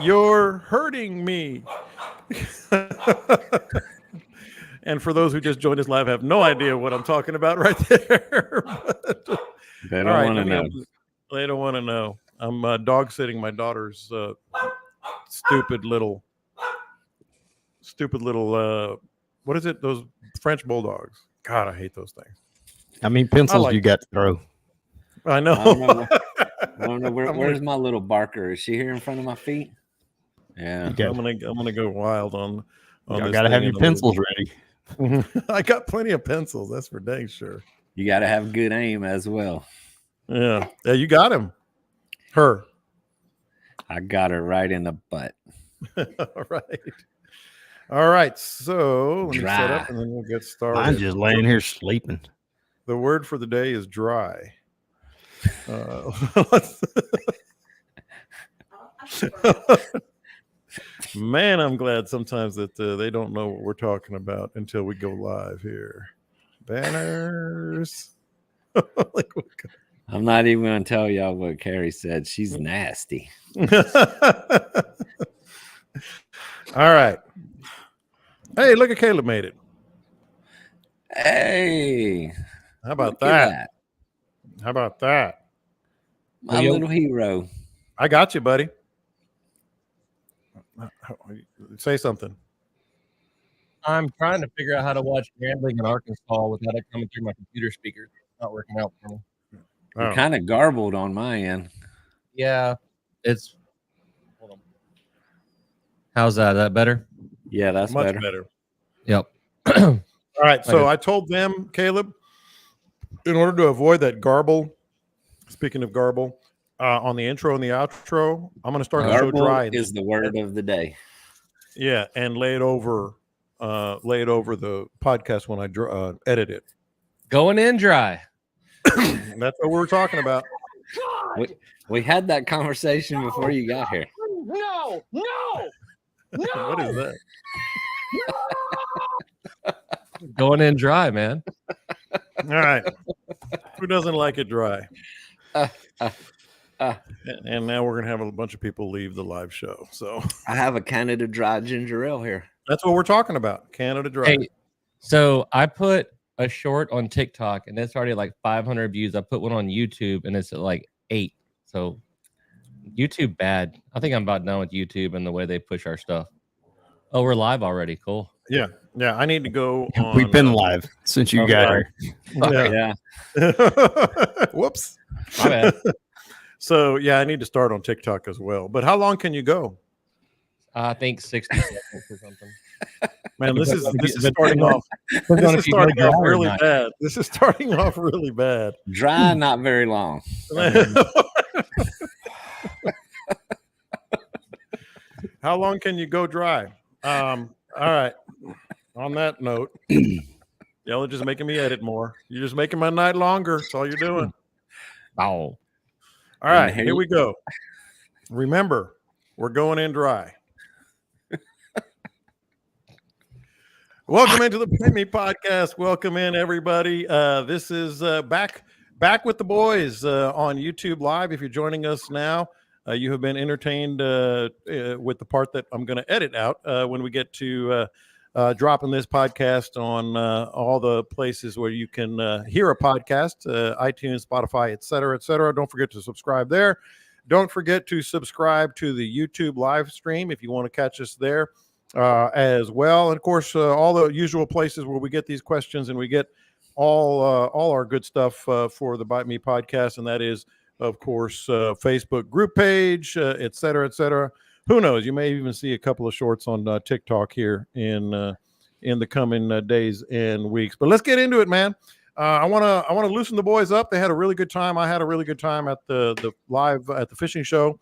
You're hurting me. And for those who just joined us live, have no idea what I'm talking about right there. They all don't right, want to know. They don't want to know. I'm dog sitting my daughter's stupid little. What is it? Those French bulldogs. God, I hate those things. How many pencils you got to throw? I know. I don't know. Where's my little Barker? Is she here in front of my feet? Yeah. I'm gonna go wild on I this. Gotta have your pencils ready. I got plenty of pencils. That's for dang sure. You got to have good aim as well. Yeah. You got him. Her. I got her right in the butt. All right. So let me set up and then we'll get started. I'm just laying here sleeping. The word for the day is dry. Man, I'm glad sometimes that they don't know what we're talking about until we go live here. Banners. I'm not even going to tell y'all what Carrie said. She's nasty. All right. Hey, look at Caleb made it. Hey. How about that? How about that? My little hero. I got you, buddy. Say something. I'm trying to figure out how to watch Gambling in Arkansas without it coming through my computer speakers. It's not working out for me. You're kind of garbled on my end. Yeah, it's. Hold on. How's that? Is that better? Yeah, that's much better. Yep. All right. So I told them, Caleb, in order to avoid that garble. Speaking of garble, on the intro and the outro, I'm going to start the show dry. Is the word of the day. Yeah, and lay it over the podcast when I edit it. Going in dry. That's what we were talking about. We had that conversation before you got here. No. What is that? Going in dry, man. All right. Who doesn't like it dry? And now we're going to have a bunch of people leave the live show. So I have a Canada Dry ginger ale here. That's what we're talking about. Canada Dry. Hey, so I put a short on TikTok and it's already like 500 views. I put one on YouTube and it's at like 8. So YouTube bad. I think I'm about done with YouTube and the way they push our stuff. Oh, we're live already. Cool. Yeah. I need to go on, We've been live since you got here. Yeah. Whoops. My bad. So yeah, I need to start on TikTok as well. But how long can you go? I think 60 seconds or something. Man, this is starting off. This is starting off really bad. This is starting off really bad. Dry, not very long. How long can you go dry? All right. On that note, y'all are just making me edit more. You're just making my night longer. That's all you're doing. Oh. All right, here we go. Remember, we're going in dry. Welcome into the Bite Me podcast. Welcome in, everybody. This is back with the boys on YouTube Live. If you're joining us now, you have been entertained with the part that I'm going to edit out when we get to dropping this podcast on all the places where you can hear a podcast, iTunes, Spotify, et cetera, et cetera. Don't forget to subscribe there. Don't forget to subscribe to the YouTube live stream if you want to catch us there as well. And of course, all the usual places where we get these questions and we get all our good stuff for the Bite Me podcast. And that is, of course, Facebook group page, et cetera, et cetera. Who knows? You may even see a couple of shorts on TikTok here in the coming days and weeks. But let's get into it, man. I want to loosen the boys up. They had a really good time. I had a really good time at the live at the fishing show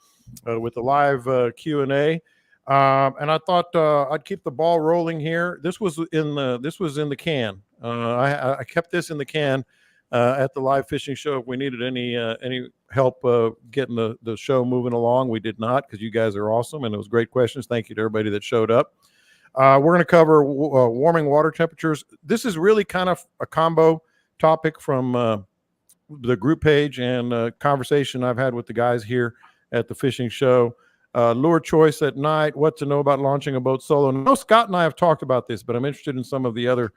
with the live Q&A. And I thought I'd keep the ball rolling here. This was in the can. I kept this in the can at the live fishing show. If we needed any help getting the show moving along, we did not, because you guys are awesome and it was great questions. Thank you to everybody that showed up. We're going to cover warming water temperatures. This is really kind of a combo topic from the group page and conversation I've had with the guys here at the fishing show. lure choice at night, what to know about launching a boat solo. No, Scott and I have talked about this, but I'm interested in some of the other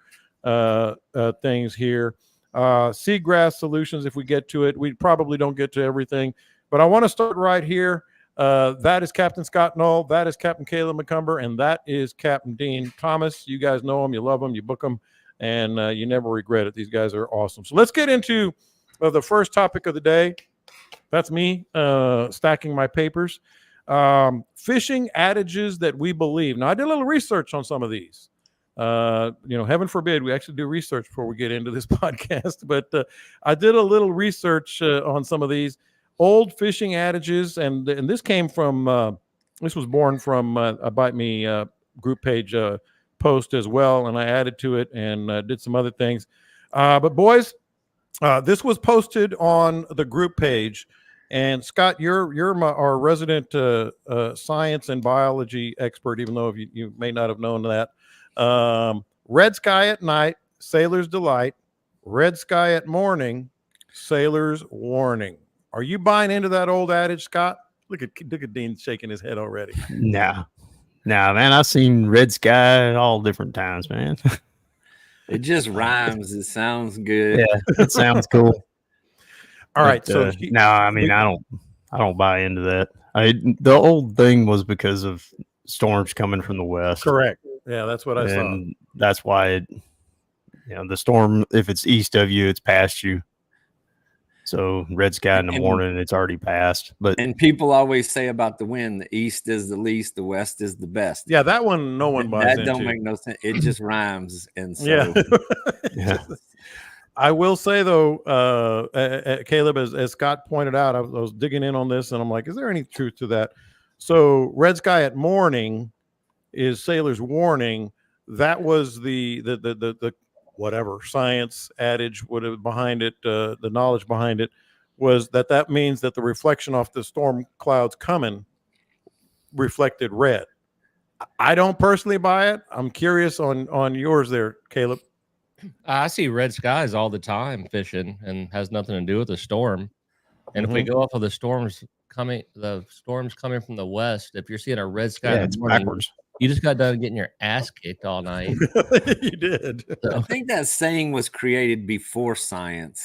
things here. Seagrass solutions, if we get to it. We probably don't get to everything, but I want to start right here. That is Captain Scott Knoll. That is Captain Caleb McCumber. And that is Captain Dean Thomas. You guys know them. You love them. You book them. And you never regret it. These guys are awesome. So let's get into the first topic of the day. That's me stacking my papers. Fishing adages that we believe. Now, I did a little research on some of these. Heaven forbid we actually do research before we get into this podcast. But I did a little research on some of these old fishing adages, and this came from this was born from a Bite Me group page post as well, and I added to it and did some other things. But boys, this was posted on the group page, and Scott, you're our resident science and biology expert, even though you may not have known that. Red sky at night, sailor's delight. Red sky at morning, sailor's warning. Are you buying into that old adage, Scott? Look at Dean shaking his head already. No, man. I've seen red sky all different times, man. It just rhymes. It sounds good. Yeah, it sounds cool. All right. So no, I mean, I don't buy into that. The old thing was because of storms coming from the west. Correct. Yeah, that's what I saw. And that's why the storm, if it's east of you, it's past you. So red sky in the morning, it's already passed. And people always say about the wind, the east is the least, the west is the best. Yeah, that one no one buys into. That don't make no sense. It just rhymes. And so yeah. I will say though, Caleb, as Scott pointed out, I was digging in on this, and I'm like, is there any truth to that? So red sky at morning is sailor's warning. That was the whatever science adage would have behind it, the knowledge behind it was that means that the reflection off the storm clouds coming reflected red. I don't personally buy it. I'm curious on yours there, Caleb. I see red skies all the time fishing, and has nothing to do with the storm. And if we go off of the storms coming from the west, if you're seeing a red sky, it's backwards. You just got done getting your ass kicked all night. You did. So. I think that saying was created before science.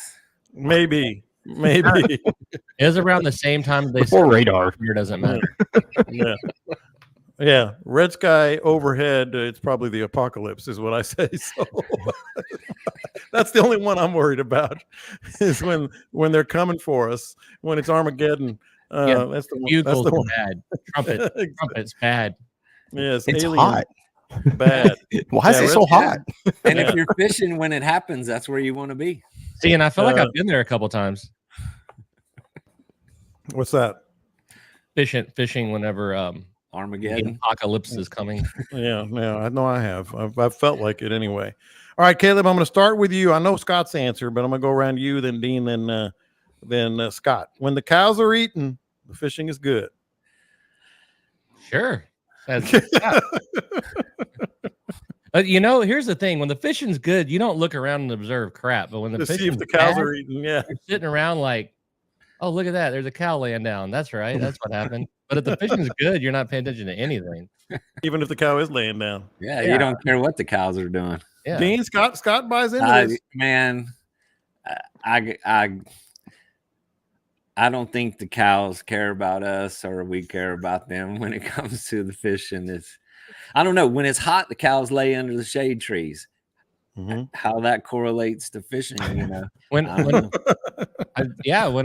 Maybe. It was around the same time they before radar. It doesn't matter. Yeah. Red sky overhead. It's probably the apocalypse, is what I say. So that's the only one I'm worried about. Is when they're coming for us. When it's Armageddon. That's the one. That's the one. Bad. Trumpet's bad. Yes, it's alien. hot. Bad. Why is it so hot? And if you're fishing when it happens, that's where you want to be. See, and I feel like I've been there a couple times. What's that? Fishing whenever Armageddon apocalypse is coming. Yeah, I know I have. I've felt like it anyway. All right, Caleb, I'm going to start with you. I know Scott's answer, but I'm going to go around you, then Dean, then Scott. When the cows are eating, the fishing is good. Sure. Here's the thing. When the fishing's good, you don't look around and observe crap. But when the see if the cows are eating, you're sitting around like, oh, look at that. There's a cow laying down. That's right. That's what happened. But if the fishing's good, you're not paying attention to anything. Even if the cow is laying down. Yeah, you don't care what the cows are doing. Yeah. Dean, Scott buys into this. Man, I don't think the cows care about us or we care about them when it comes to the fishing. I don't know. When it's hot, the cows lay under the shade trees. How that correlates to fishing, when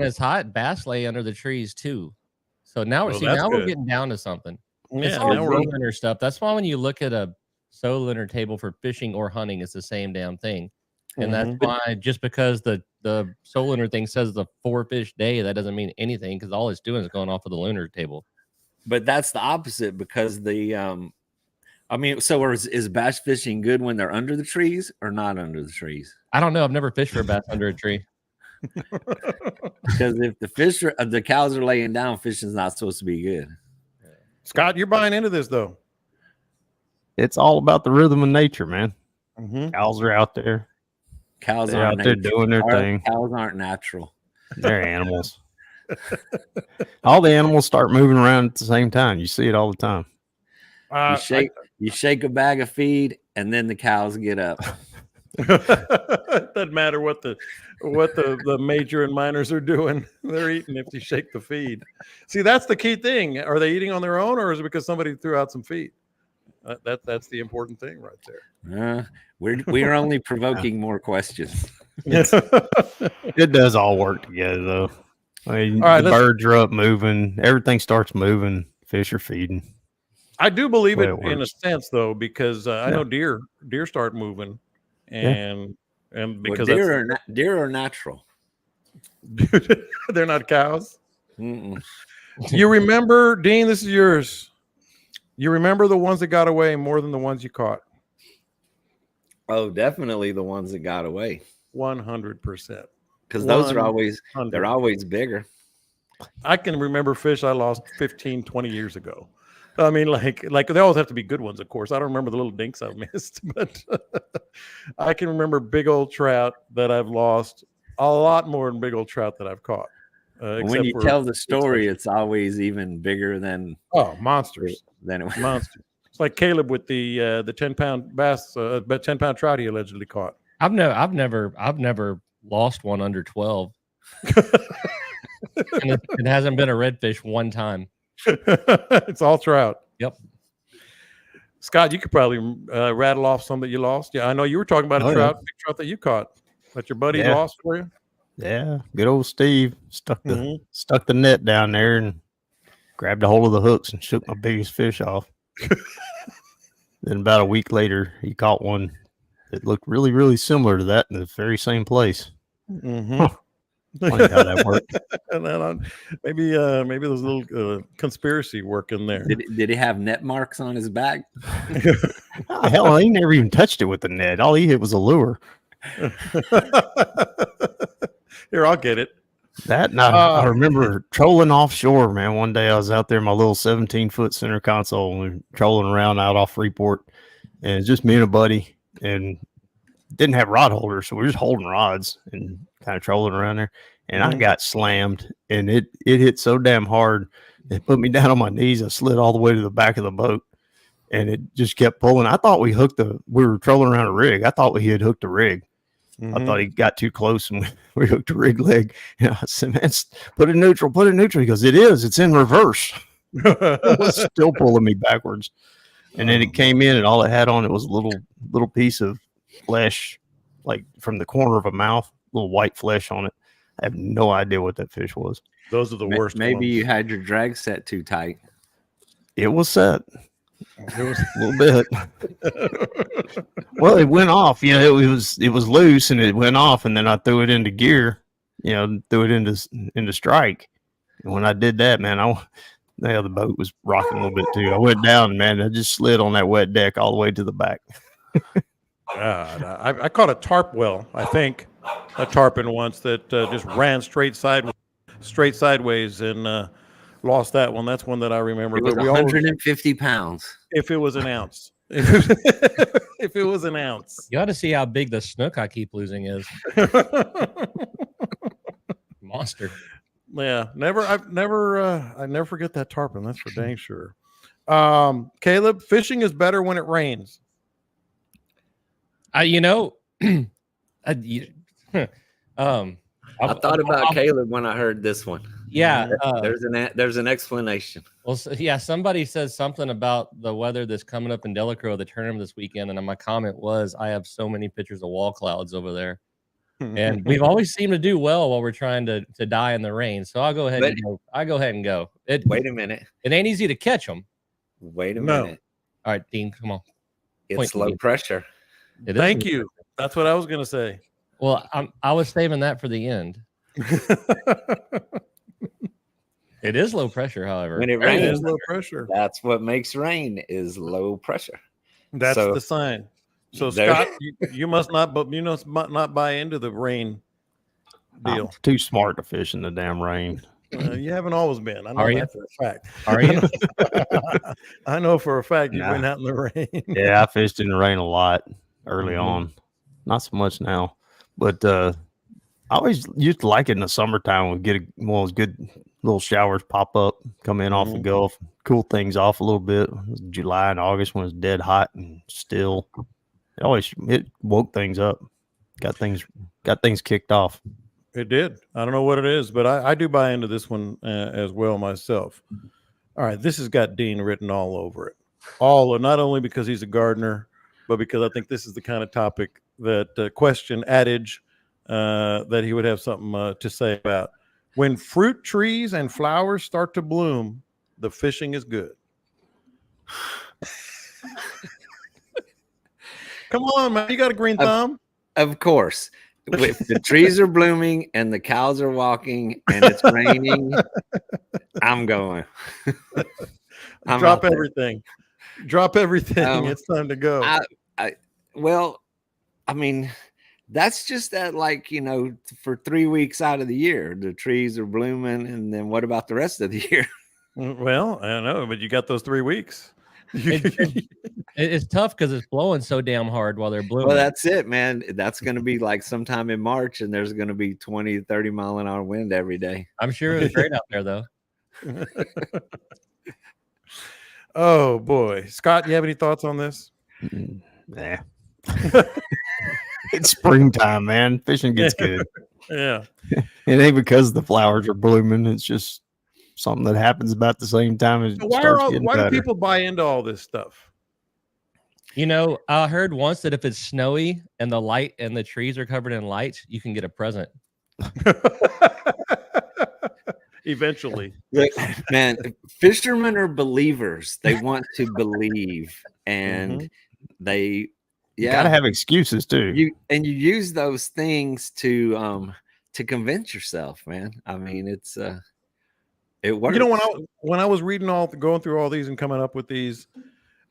it's hot, bass lay under the trees too. So now we're getting down to something. It's all lunar stuff. That's why when you look at a lunar table for fishing or hunting, it's the same damn thing. And that's why just because the lunar thing says it's a 4-fish day, that doesn't mean anything, because all it's doing is going off of the lunar table. But that's the opposite, because so is bass fishing good when they're under the trees or not under the trees? I don't know. I've never fished for a bass under a tree. Because if the cows are laying down, fishing's not supposed to be good. Scott, you're buying into this though. It's all about the rhythm of nature, man. Cows are out there. Cows are out there doing their thing. Cows aren't natural. They're animals. All the animals start moving around at the same time. You see it all the time. You shake a bag of feed, and then the cows get up. It doesn't matter what the major and minors are doing. They're eating if you shake the feed. See, that's the key thing. Are they eating on their own, or is it because somebody threw out some feed? That's the important thing right there. We're only provoking more questions. It does all work together, though. I mean, All right, the birds are up moving. Everything starts moving. Fish are feeding. I do believe Way it it in a works. sense, though, because I Yeah. know deer start moving, and because Deer are natural. they're not cows. Mm-mm. You remember, Dean? This is yours. You remember the ones that got away more than the ones you caught? Oh, definitely the ones that got away. 100%. Because those are always 100. they're always bigger. I can remember fish I lost 15, 20 years ago. I mean, like they always have to be good ones, of course. I don't remember the little dinks I missed, but I can remember big old trout that I've lost a lot more than big old trout that I've caught. When you tell the story, it's always even bigger than monsters. than it was. Monsters. It's like Caleb with the 10-pound bass, but 10-pound trout he allegedly caught. I've never lost one under 12. And it hasn't been a redfish one time. It's all trout. Yep. Scott, you could probably rattle off some that you lost. Yeah, I know you were talking about a Oh, trout, big trout that you caught that your buddy Yeah. lost for you. Yeah, good old Steve stuck the net down there and grabbed a hold of the hooks and shook my biggest fish off. Then about a week later, he caught one that looked really, really similar to that in the very same place. Mm-hmm. Funny how that worked. And then maybe there's a little conspiracy work in there. Did he have net marks on his back? Oh, hell, he never even touched it with the net. All he hit was a lure. Here, I'll get it. That and I remember trolling offshore, man. One day I was out there in my little 17-foot center console and we were trolling around out off Freeport, and it's just me and a buddy, and didn't have rod holders, so we were just holding rods and kind of trolling around there. And I got slammed, and it hit so damn hard it put me down on my knees. I slid all the way to the back of the boat, and it just kept pulling. I thought we were trolling around a rig. I thought we had hooked a rig. I thought he got too close and we hooked a rig leg. And I said, man, put it neutral. He goes, it's in reverse. It was still pulling me backwards. And then it came in and all it had on it was a little piece of flesh, like from the corner of a mouth, little white flesh on it. I have no idea what that fish was. Those are the worst. Maybe ones. you had your drag set too tight. It was set. It was A little bit. Well, it went off. It was loose and it went off, and then I threw it into gear. Threw it into strike. And when I did that, man, the boat was rocking a little bit too. I went down, man. I just slid on that wet deck all the way to the back. God, I caught a tarp well. I think a tarpon once that just ran straight sideways and lost that one. That's one that I remember. It was 150 pounds. If it was an ounce. If it was an ounce. You ought to see how big the snook I keep losing is. Monster. Yeah, I never forget that tarpon. That's for dang sure. Caleb, fishing is better when it rains. I thought about Caleb when I heard this one. Yeah, there's an explanation. Well, somebody says something about the weather that's coming up in Delacroix, the tournament this weekend, and my comment was, I have so many pictures of wall clouds over there, and we've always seemed to do well while we're trying to die in the rain. So I'll go ahead and go. Wait a minute. It ain't easy to catch them. Wait a minute. All right, Dean, come on. It's low pressure. Thank you. That's what I was going to say. Well, I was saving that for the end. It is low pressure, however. When it It rains, is low pressure. that's what makes rain is low pressure. That's So- the sign. So There- Scott, you must not buy into the rain deal. I'm too smart to fish in the damn rain. You haven't always been. I know Are you? that for a fact. Are you? I know for a fact you've Nah. been out in the rain. Yeah, I fished in the rain a lot early Mhm. on. Not so much now. But I always used to like it in the summertime. We get one of those good little showers pop up, come in off the Gulf, cool things off a little bit. July and August when it's dead hot and still. It woke things up, got things kicked off. It did. I don't know what it is, but I do buy into this one as well myself. All right, this has got Dean written all over it. Not only because he's a gardener, but because I think this is the kind of topic that question adage that he would have something to say about. When fruit trees and flowers start to bloom, the fishing is good. Come on, man. You got a green thumb? Of course. If the trees are blooming and the cows are walking and it's raining, I'm going. Drop everything. Drop everything. It's time to go. I mean, that's just that, like, for 3 weeks out of the year, the trees are blooming. And then what about the rest of the year? Well, I don't know, but you got those 3 weeks. It's tough because it's blowing so damn hard while they're blooming. Well, that's it, man. That's going to be like sometime in March, and there's going to be 20, 30 mile an hour wind every day. I'm sure it was great out there, though. Oh, boy. Scott, you have any thoughts on this? Nah. It's springtime, man. Fishing gets good. Yeah. It ain't because the flowers are blooming. It's just something that happens about the same time as why do people buy into all this stuff? I heard once that if it's snowy and the light and the trees are covered in lights, you can get a present. Eventually. Man, fishermen are believers. They want to believe, and they gotta have excuses too. You use those things to convince yourself, man. I mean, it works. When I was going through all these and coming up with these,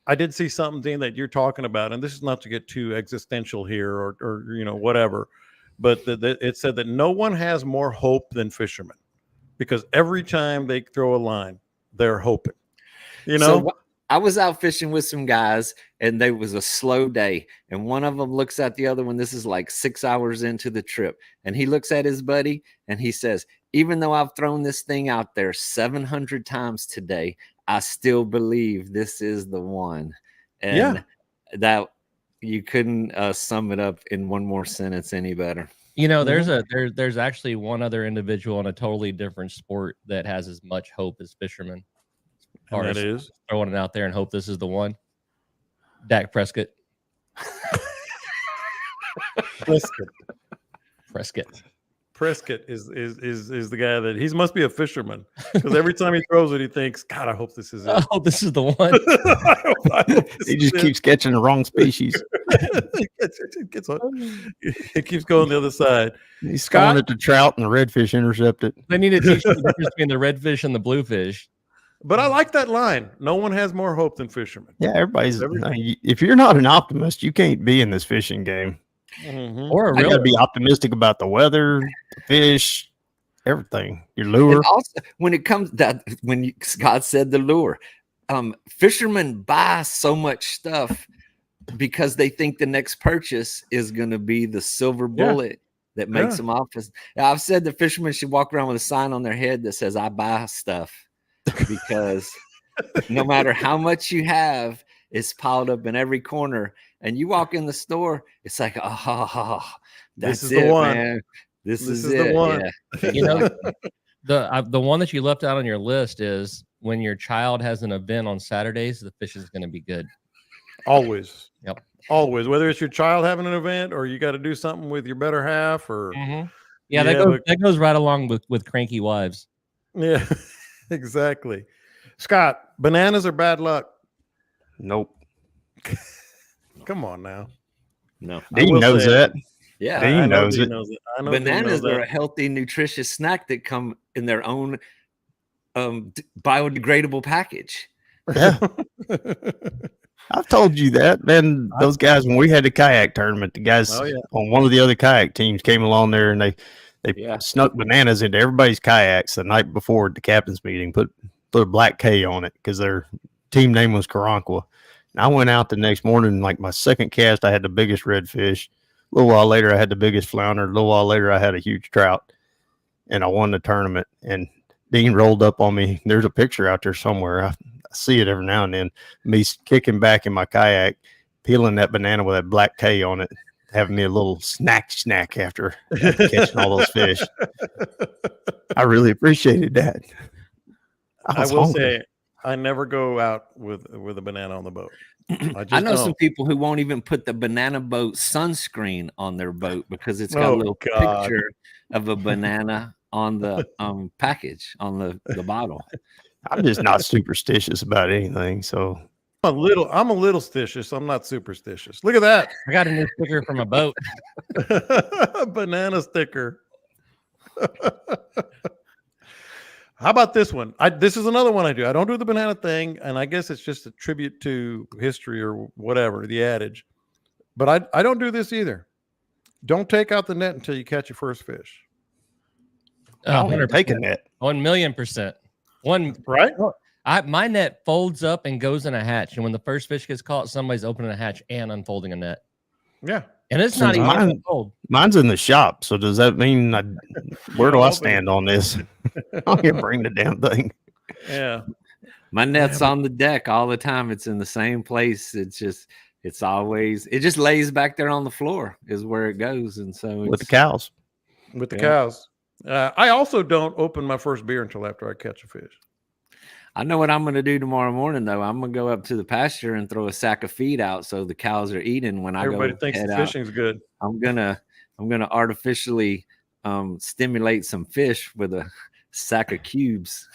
I did see something, Dean, that you're talking about, and this is not to get too existential here or whatever, but it said that no one has more hope than fishermen, because every time they throw a line, they're hoping. So I was out fishing with some guys, and there was a slow day, and one of them looks at the other one. This is like 6 hours into the trip, and he looks at his buddy, and he says, even though I've thrown this thing out there 700 times today, I still believe this is the one. And that you couldn't sum it up in one more sentence any better. There's actually one other individual in a totally different sport that has as much hope as fishermen. And that is throwing it out there and hope this is the one. Dak Prescott. Prescott is the guy that he must be a fisherman, because every time he throws it, he thinks, God, I hope this is it. I hope this is the one. I hope he just keeps catching the wrong species. It keeps going the other side. He's throwing it to trout, and the redfish intercept it. They need to teach the difference between the redfish and the bluefish. But I like that line. No one has more hope than fishermen. Yeah, if you're not an optimist, you can't be in this fishing game. Or I gotta be optimistic about the weather, the fish, everything. Your lure. And also, when Scott said the lure, fishermen buy so much stuff because they think the next purchase is going to be the silver bullet that makes them off. I've said the fishermen should walk around with a sign on their head that says, I buy stuff, because no matter how much you have, it's piled up in every corner. And you walk in the store, it's like, this is the one, man. This is the one. Yeah. The one that you left out on your list is when your child has an event on Saturdays, the fish is going to be good. Always. Yep. Always. Whether it's your child having an event or you got to do something with your better half, or that goes right along with cranky wives. Yeah, exactly. Scott, bananas are bad luck. Nope. Come on now. No. Dean knows that. Yeah. Dean knows it. Bananas are a healthy, nutritious snack that come in their own biodegradable package. Yeah. I've told you that, man. Those guys, when we had the kayak tournament, the guys on one of the other kayak teams came along there, and they snuck bananas into everybody's kayaks the night before the captain's meeting, put a black K on it because their team name was Karanqua. And I went out the next morning, like my second cast, I had the biggest redfish. A little while later, I had the biggest flounder. A little while later, I had a huge trout, and I won the tournament. And Dean rolled up on me. There's a picture out there somewhere. I see it every now and then. Me kicking back in my kayak, peeling that banana with that black K on it, having me a little snack after catching all those fish. I really appreciated that. I will say, I never go out with a banana on the boat. I know some people who won't even put the banana boat sunscreen on their boat because it's got a little picture of a banana on the package, on the bottle. I'm just not superstitious about anything. So I'm a little stitious. I'm not superstitious. Look at that. I got a new sticker from a boat. Banana sticker. How about this one? This is another one I do. I don't do the banana thing, and I guess it's just a tribute to history or whatever, the adage. But I don't do this either. Don't take out the net until you catch your first fish. I'm taking that. 1,000,000%. Right? My net folds up and goes in a hatch, and when the first fish gets caught, somebody's opening a hatch and unfolding a net. Yeah. And it's not even cold. Mine's in the shop. So does that mean where do I stand on this? I can't bring the damn thing. Yeah. My net's on the deck all the time. It's in the same place. It just lays back there on the floor is where it goes. And so with the cows. With the cows. I also don't open my first beer until after I catch a fish. I know what I'm going to do tomorrow morning, though. I'm going to go up to the pasture and throw a sack of feed out so the cows are eating when everybody thinks the fishing's good. I'm gonna artificially stimulate some fish with a sack of cubes.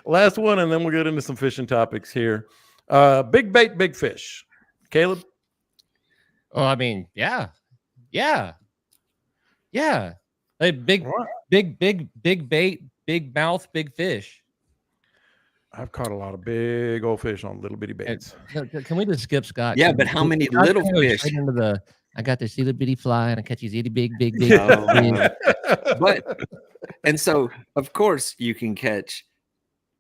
Last one, and then we'll get into some fishing topics here. Big bait, big fish. Caleb? Oh, I mean, yeah. Hey, big bait, big mouth, big fish. I've caught a lot of big old fish on little bitty baits. Can we just skip Scott? Yeah, but how many little fish? I got this little bitty fly and I catch these itty big. And so of course you can catch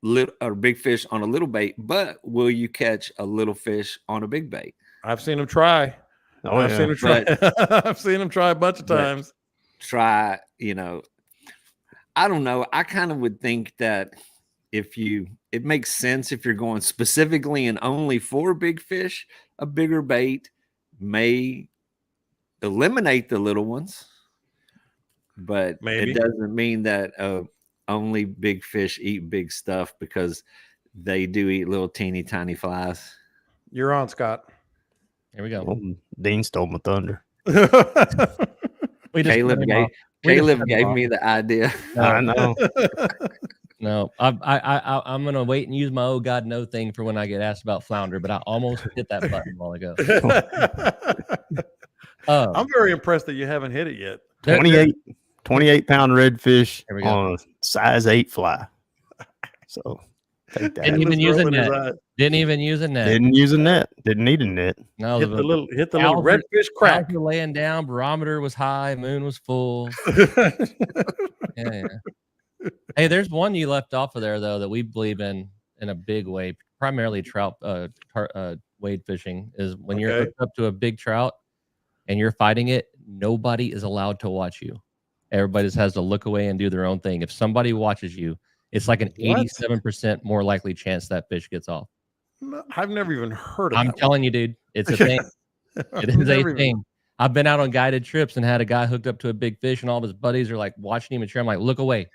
little or big fish on a little bait, but will you catch a little fish on a big bait? I've seen them try. I've seen them try. I've seen them try a bunch of times. Try, I don't know. I kind of would think that it makes sense if you're going specifically and only for big fish, a bigger bait may eliminate the little ones, but it doesn't mean that only big fish eat big stuff, because they do eat little teeny tiny flies. You're on, Scott. Here we go. Well, Dean stole my thunder. Caleb gave me the idea. I know. No, I'm gonna wait and use my "oh God no" thing for when I get asked about flounder, but I almost hit that button a while ago. I'm very impressed that you haven't hit it yet. 28-pound redfish on a size 8 fly. So take that. Didn't even use a net. Didn't use a net. Didn't need a net. No, hit the little redfish crack. Were laying down. Barometer was high. Moon was full. Yeah. Hey, there's one you left off of there though that we believe in a big way. Primarily trout, wade fishing is when you're hooked up to a big trout and you're fighting it. Nobody is allowed to watch you. Everybody just has to look away and do their own thing. If somebody watches you, it's like an 87% more likely chance that fish gets off. No, I've never even heard of it. I'm telling you, dude, it's a thing. It is a thing. I've been out on guided trips and had a guy hooked up to a big fish, and all of his buddies are like watching him and cheering. I'm like, look away.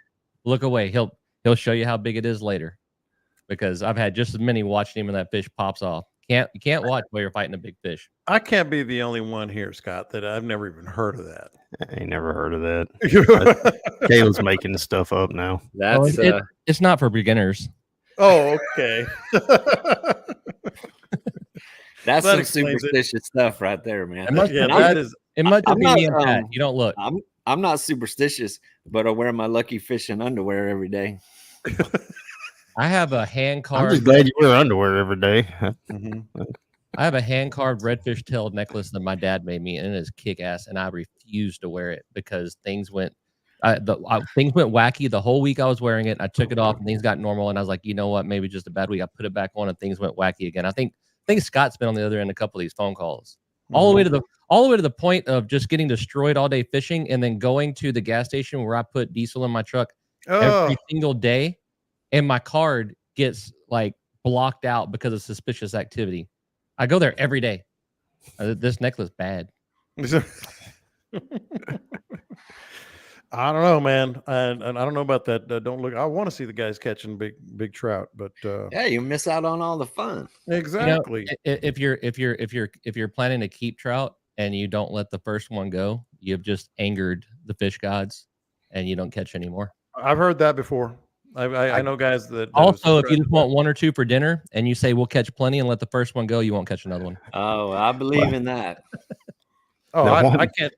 He'll show you how big it is later, because I've had just as many watching him and that fish pops off. You can't watch while you're fighting a big fish. I can't be the only one here, Scott, that I've never even heard of that. I ain't never heard of that. Caleb's making the stuff up now. It's not for beginners. Oh, okay. That's some superstitious stuff right there, man. It must be me and Pat. You don't look. I'm not superstitious, but I wear my lucky fishing underwear every day. I have a hand carved. I'm just glad you wear underwear every day. Mm-hmm. I have a hand carved redfish tailed necklace that my dad made me, and it is kick ass. And I refused to wear it because things went wacky the whole week I was wearing it. I took it off and things got normal, and I was like, you know what? Maybe just a bad week. I put it back on and things went wacky again. I think think Scott's been on the other end of a couple of these phone calls, all the way to the point of just getting destroyed all day fishing, and then going to the gas station where I put diesel in my truck every single day, and my card gets like blocked out because of suspicious activity. I go there every day. This necklace bad. I don't know, man. And I don't know about that. Don't look. I want to see the guys catching big trout, but yeah, you miss out on all the fun. Exactly. If you're planning to keep trout and you don't let the first one go, you've just angered the fish gods, and you don't catch anymore. I've heard that before. I know guys that also, if you just want one or two for dinner and you say we'll catch plenty and let the first one go, you won't catch another one. Oh, I believe in that. Oh, I can't.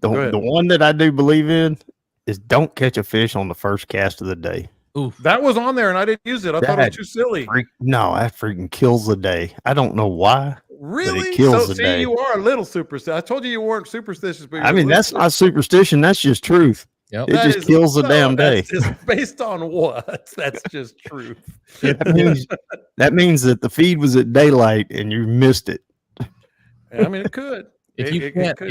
The one that I do believe in is don't catch a fish on the first cast of the day. Oof. That was on there and I didn't use it. I thought it was too silly. No, that freaking kills the day. I don't know why. Really? But it kills the day. You are a little superstitious. I told you weren't superstitious. But I mean, that's not superstition. That's just truth. Yep. It just kills the damn day. Just based on what? That's just truth. That means that the feed was at daylight and you missed it. I mean, it could. If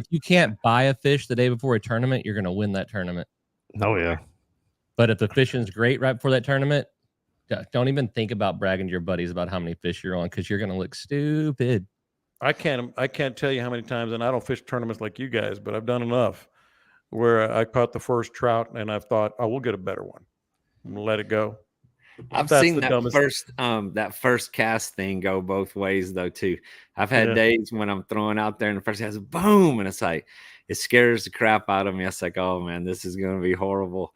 you can't buy a fish the day before a tournament, you're going to win that tournament. Oh yeah. But if the fishing's great right before that tournament, don't even think about bragging to your buddies about how many fish you're on, because you're going to look stupid. I can't tell you how many times, and I don't fish tournaments like you guys, but I've done enough where I caught the first trout and I've thought, I will get a better one. I'm gonna let it go. I've seen that first cast thing go both ways though too. I've had days when I'm throwing out there and the first cast, boom, and it's like it scares the crap out of me. It's like, oh man, this is gonna be horrible.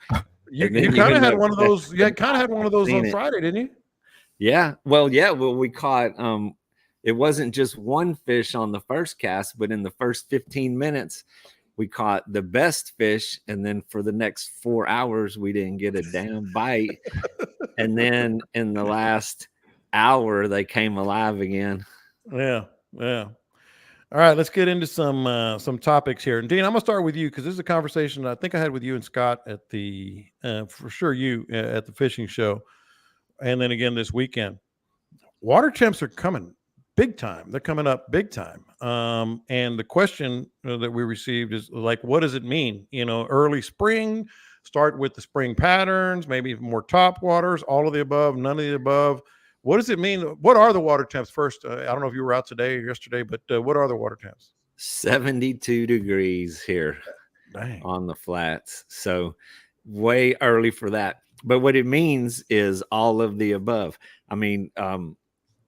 You kind of had one of those. You kind of had one of those on Friday, didn't you? Yeah. Well, we caught. It wasn't just one fish on the first cast, but in the first 15 minutes, we caught the best fish, and then for the next 4 hours, we didn't get a damn bite. And then in the last hour, they came alive again. Yeah. All right, let's get into some topics here. And Dean, I'm gonna start with you because this is a conversation I think I had with you and Scott at the for sure at the fishing show, and then again this weekend. Water temps are coming big time. They're coming up big time. And the question that we received is like, what does it mean? Early spring, start with the spring patterns, maybe more top waters, all of the above, none of the above. What does it mean? What are the water temps first? I don't know if you were out today or yesterday, but what are the water temps? 72 degrees here. Dang. On the flats. So way early for that. But what it means is all of the above. I mean,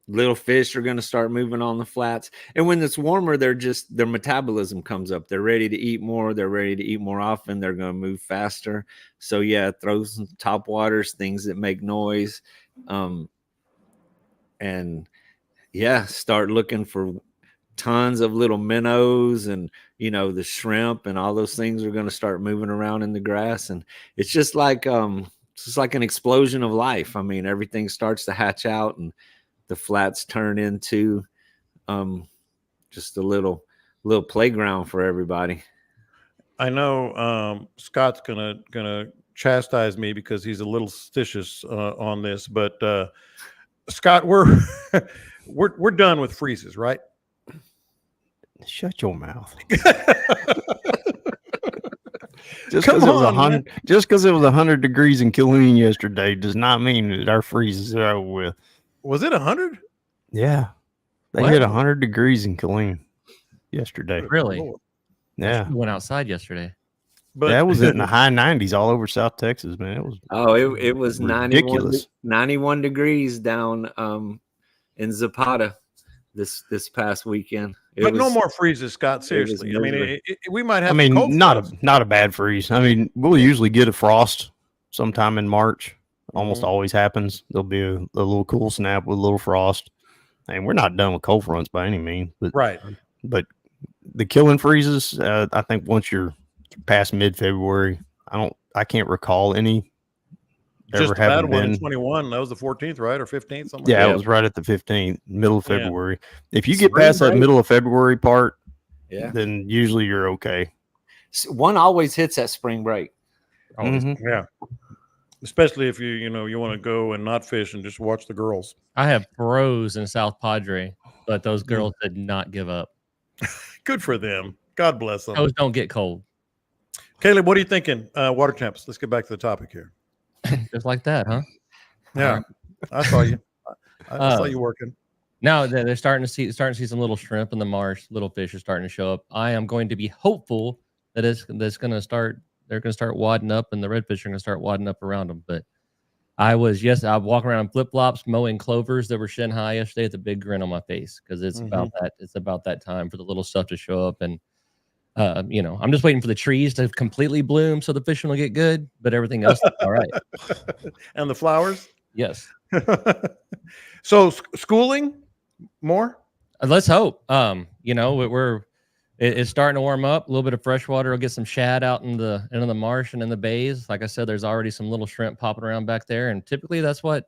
little fish are going to start moving on the flats. And when it's warmer, their metabolism comes up. They're ready to eat more. They're ready to eat more often. They're going to move faster. So yeah, throw some top waters, things that make noise. And yeah, start looking for tons of little minnows and, the shrimp and all those things are going to start moving around in the grass. And it's just like an explosion of life. I mean, everything starts to hatch out and the flats turn into just a little playground for everybody. I know Scott's gonna chastise me because he's a little superstitious on this, but Scott, we're done with freezes, right? Shut your mouth. Just because it was 100 degrees in Killeen yesterday does not mean that our freezes are over with. Was it 100? Yeah, they hit 100 degrees in Killeen yesterday. Really? Yeah, I went outside yesterday. But that was in the high 90s all over South Texas, man. It was ridiculous. 91 degrees down in Zapata this past weekend. No more freezes, Scott. Seriously, I mean, we might have. I mean, not a bad freeze. I mean, we'll usually get a frost sometime in March. Almost always happens. There'll be a little cool snap with a little frost, and we're not done with cold fronts by any means. But right. But the killing freezes, I think once you're past mid-February, I can't recall any just ever having been been 21. That was the 14th, right, or 15th? Something. Yeah, like that. It was right at the 15th, middle of February. If you get past that middle of February part, then usually you're okay. One always hits that spring break. Yeah. Especially if you want to go and not fish and just watch the girls. I have bros in South Padre but those girls did not give up. Good for them. God bless them. Toes don't get cold. Caleb, what are you thinking? Water temps. Let's get back to the topic here. Just like that, huh? Yeah, I saw you. I saw you working. Now they're starting to see some little shrimp in the marsh. Little fish are starting to show up. I am going to be hopeful that that's going to start. They're going to start wadding up, and the redfish are going to start wadding up around them. But I walking around in flip flops, mowing clovers that were shin high yesterday with a big grin on my face because it's about that. It's about that time for the little stuff to show up, and I'm just waiting for the trees to completely bloom so the fishing will get good, but everything else is all right. And the flowers. Yes. So schooling more. Let's hope. It's starting to warm up. A little bit of fresh water will get some shad out in the marsh and in the bays. Like I said, there's already some little shrimp popping around back there, and typically that's what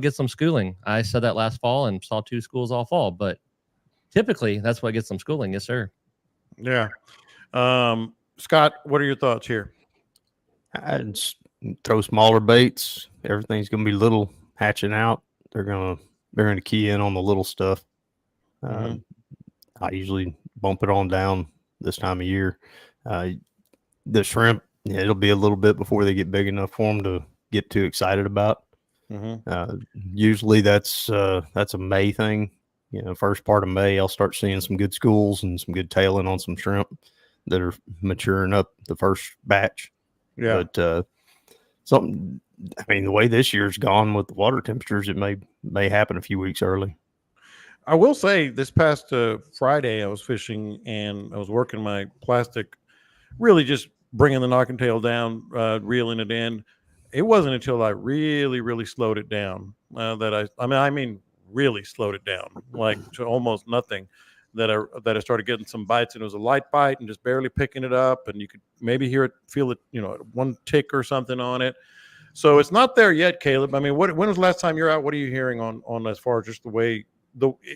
gets them schooling. I said that last fall and saw 2 schools all fall, but typically that's what gets them schooling. Yes, sir. Yeah. Scott, what are your thoughts here? I'd just throw smaller baits. Everything's gonna be little hatching out. They're gonna key in on the little stuff. I usually bump it on down this time of year. The shrimp, it'll be a little bit before they get big enough for them to get too excited about. Usually that's a May thing. First part of May, I'll start seeing some good schools and some good tailing on some shrimp that are maturing up the first batch. Yeah. But the way this year's gone with the water temperatures, it may happen a few weeks early. I will say this past Friday, I was fishing and I was working my plastic, really just bringing the knocking tail down, reeling it in. It wasn't until I really, really slowed it down that I really slowed it down, like to almost nothing, that I started getting some bites, and it was a light bite and just barely picking it up, and you could maybe feel it, one tick or something on it. So it's not there yet, Caleb. I mean, when was the last time you're out? What are you hearing on as far as just the way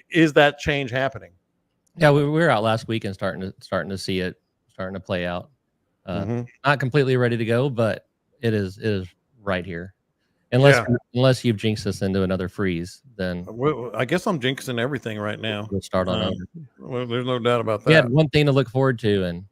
is that change happening? Yeah, we were out last week and starting to see it starting to play out. Not completely ready to go, but it is right here. Unless you've jinxed us into another freeze, then I guess I'm jinxing everything right now. We'll start on over. Well, there's no doubt about that. We had one thing to look forward to, and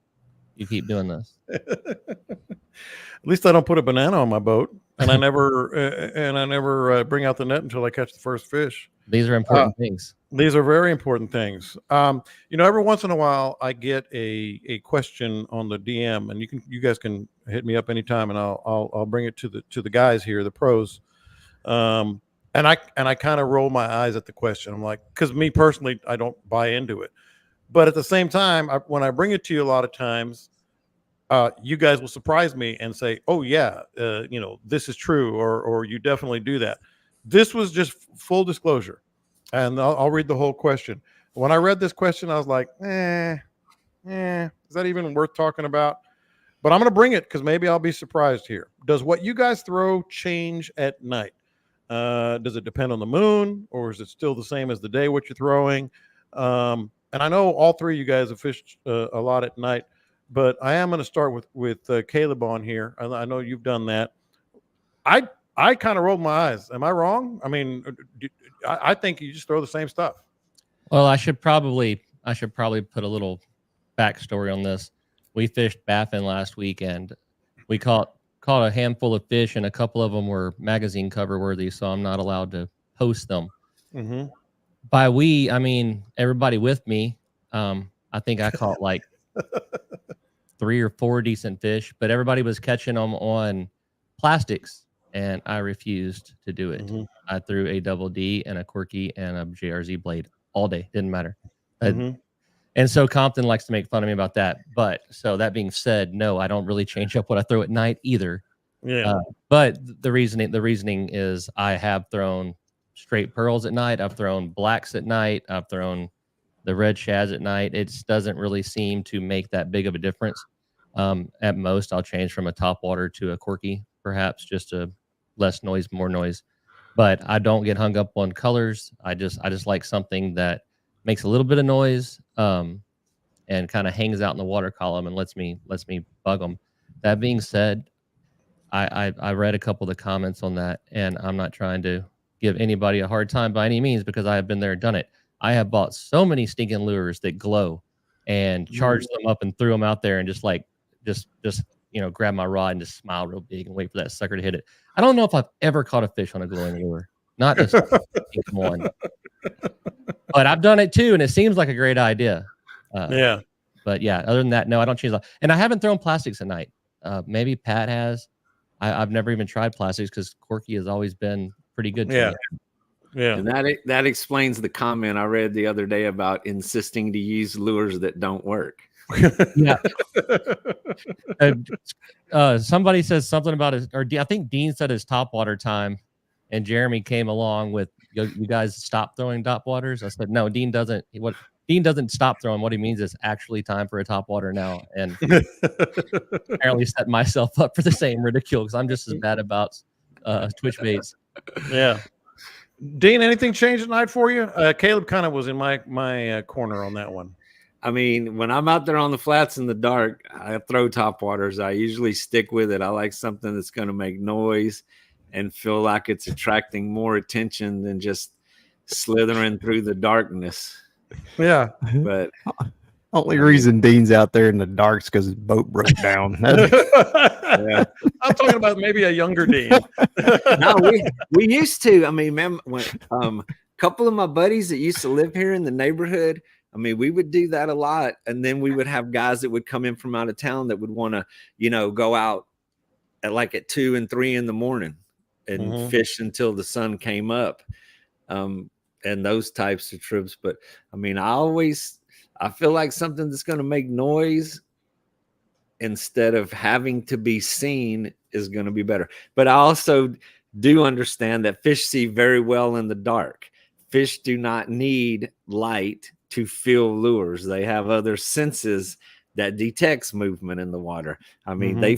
you keep doing this. At least I don't put a banana on my boat, and I never bring out the net until I catch the first fish. These are important things. These are very important things. Every once in a while I get a question on the DM, and you guys can hit me up anytime, and I'll bring it to the guys here, the pros. And I kind of roll my eyes at the question. I'm like, because me personally, I don't buy into it, but at the same time, when I bring it to you, a lot of times, you guys will surprise me and say, "Oh yeah, this is true," or "You definitely do that." This was just full disclosure, and I'll read the whole question. When I read this question, I was like, is that even worth talking about? But I'm going to bring it because maybe I'll be surprised here. Does what you guys throw change at night? Does it depend on the moon, or is it still the same as the day what you're throwing? And I know all three of you guys have fished a lot at night, but I am going to start with Caleb on here. I know you've done that. I kind of rolled my eyes. Am I wrong? I mean, I think you just throw the same stuff. Well, I should probably put a little backstory on this. We fished Baffin last weekend. We caught a handful of fish, and a couple of them were magazine cover worthy, so I'm not allowed to post them. By we, I mean everybody with me. I think I caught like 3 or 4 decent fish, but everybody was catching them on plastics. And I refused to do it. I threw a double D and a quirky and a JRZ blade all day. Didn't matter. And so Compton likes to make fun of me about that. But so that being said, no, I don't really change up what I throw at night either. Yeah. But the reasoning is I have thrown straight pearls at night. I've thrown blacks at night. I've thrown the red shads at night. It just doesn't really seem to make that big of a difference. At most, I'll change from a top water to a quirky, perhaps just to less noise, more noise. But I don't get hung up on colors. I just like something that makes a little bit of noise and kind of hangs out in the water column and lets me bug them. That being said, I read a couple of the comments on that, and I'm not trying to give anybody a hard time by any means because I have been there and done it. I have bought so many stinking lures that glow and charged them up and threw them out there and just grab my rod and just smile real big and wait for that sucker to hit it. I don't know if I've ever caught a fish on a glowing lure. Not a one. But I've done it too, and it seems like a great idea. Yeah. But yeah, other than that, no, I don't change that. And I haven't thrown plastics at night. Maybe Pat has. I've never even tried plastics because Corky has always been pretty good to me. Yeah. And that explains the comment I read the other day about insisting to use lures that don't work. Yeah. Somebody says something about his, or I think Dean said his topwater time, and Jeremy came along with, you guys stop throwing topwaters. I said, no, Dean doesn't. Dean doesn't stop throwing. What he means is actually time for a topwater now. And apparently set myself up for the same ridicule because I'm just as bad about twitch baits. Yeah. Dean, anything changed tonight for you? Caleb kind of was in my corner on that one. I mean, when I'm out there on the flats in the dark, I throw topwaters. I usually stick with it. I like something that's going to make noise and feel like it's attracting more attention than just slithering through the darkness. Yeah. But only reason Dean's out there in the dark is because his boat broke down. Yeah. I'm talking about maybe a younger Dean. No, we used to. I mean, man, when a couple of my buddies that used to live here in the neighborhood, I mean, we would do that a lot. And then we would have guys that would come in from out of town that would want to, go out at 2 and 3 in the morning and fish until the sun came up. And those types of trips. But I mean, I feel like something that's going to make noise instead of having to be seen is going to be better. But I also do understand that fish see very well in the dark. Fish do not need light to feel lures. They have other senses that detects movement in the water. I mean, they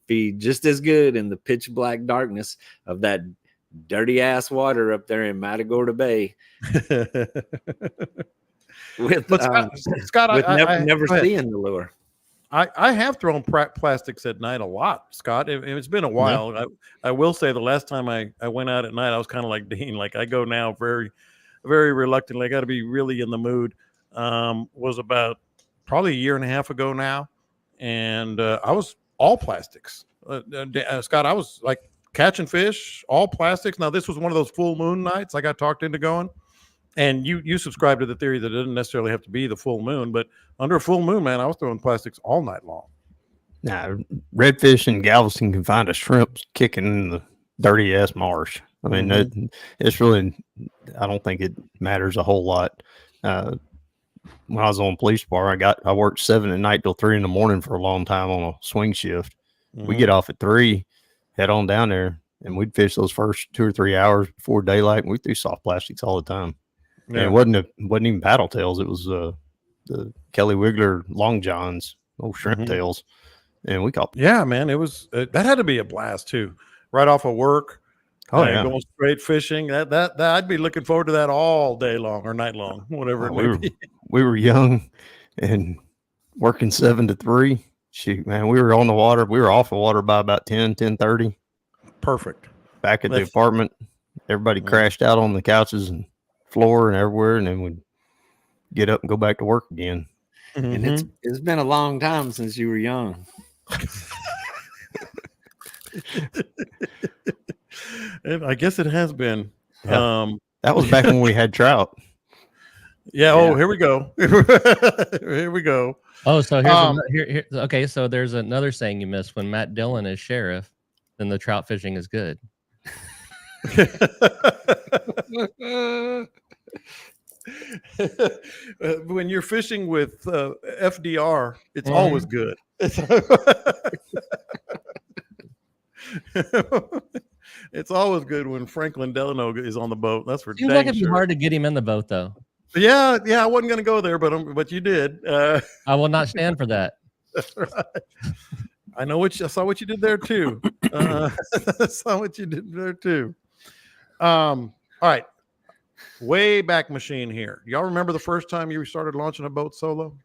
be just as good in the pitch black darkness of that dirty ass water up there in Matagorda Bay. Scott, with never seeing the lure. I have thrown plastics at night a lot, Scott. It's been a while. Yeah. I will say the last time I went out at night, I was kind of like Dean. Like I go now very, very reluctantly. I got to be really in the mood. Was about probably a year and a half ago now. And I was all plastics. Scott, I was like catching fish, all plastics. Now, this was one of those full moon nights I got talked into going. And you subscribe to the theory that it doesn't necessarily have to be the full moon, but under a full moon, man, I was throwing plastics all night long. Now, redfish in Galveston can find a shrimp kicking in the dirty ass marsh. I mean, it's really, I don't think it matters a whole lot. When I was on police bar, I worked 7 at night till 3 in the morning for a long time on a swing shift. We get off at 3, head on down there, and we'd fish those first 2 or 3 hours before daylight. And we threw soft plastics all the time. Yeah. And it wasn't even paddle tails. It was the Kelly Wiggler long johns, old shrimp tails, and we caught. Yeah, man, it was that had to be a blast too. Right off of work, going straight fishing. That I'd be looking forward to that all day long or night long, whatever it may be. We were young and working 7 to 3. Shoot, man, we were on the water. We were off the water by about 10:30. Perfect. Back at the apartment, everybody crashed out on the couches and floor and everywhere, and then we'd get up and go back to work again. And it's been a long time since you were young. And I guess it has been. Yeah. That was back when we had trout. Yeah. Oh, here we go. Here we go. Oh, so here's okay. So there's another saying you missed. When Matt Dillon is sheriff, then the trout fishing is good. When you're fishing with FDR, it's always good. It's always good when Franklin Delano is on the boat. That's for seems like it'd be hard to get him in the boat, though. Yeah, I wasn't going to go there, but you did. I will not stand for that. That's right. I saw what you did there too. Saw what you did there too. All right. Way back machine here. Y'all remember the first time you started launching a boat solo?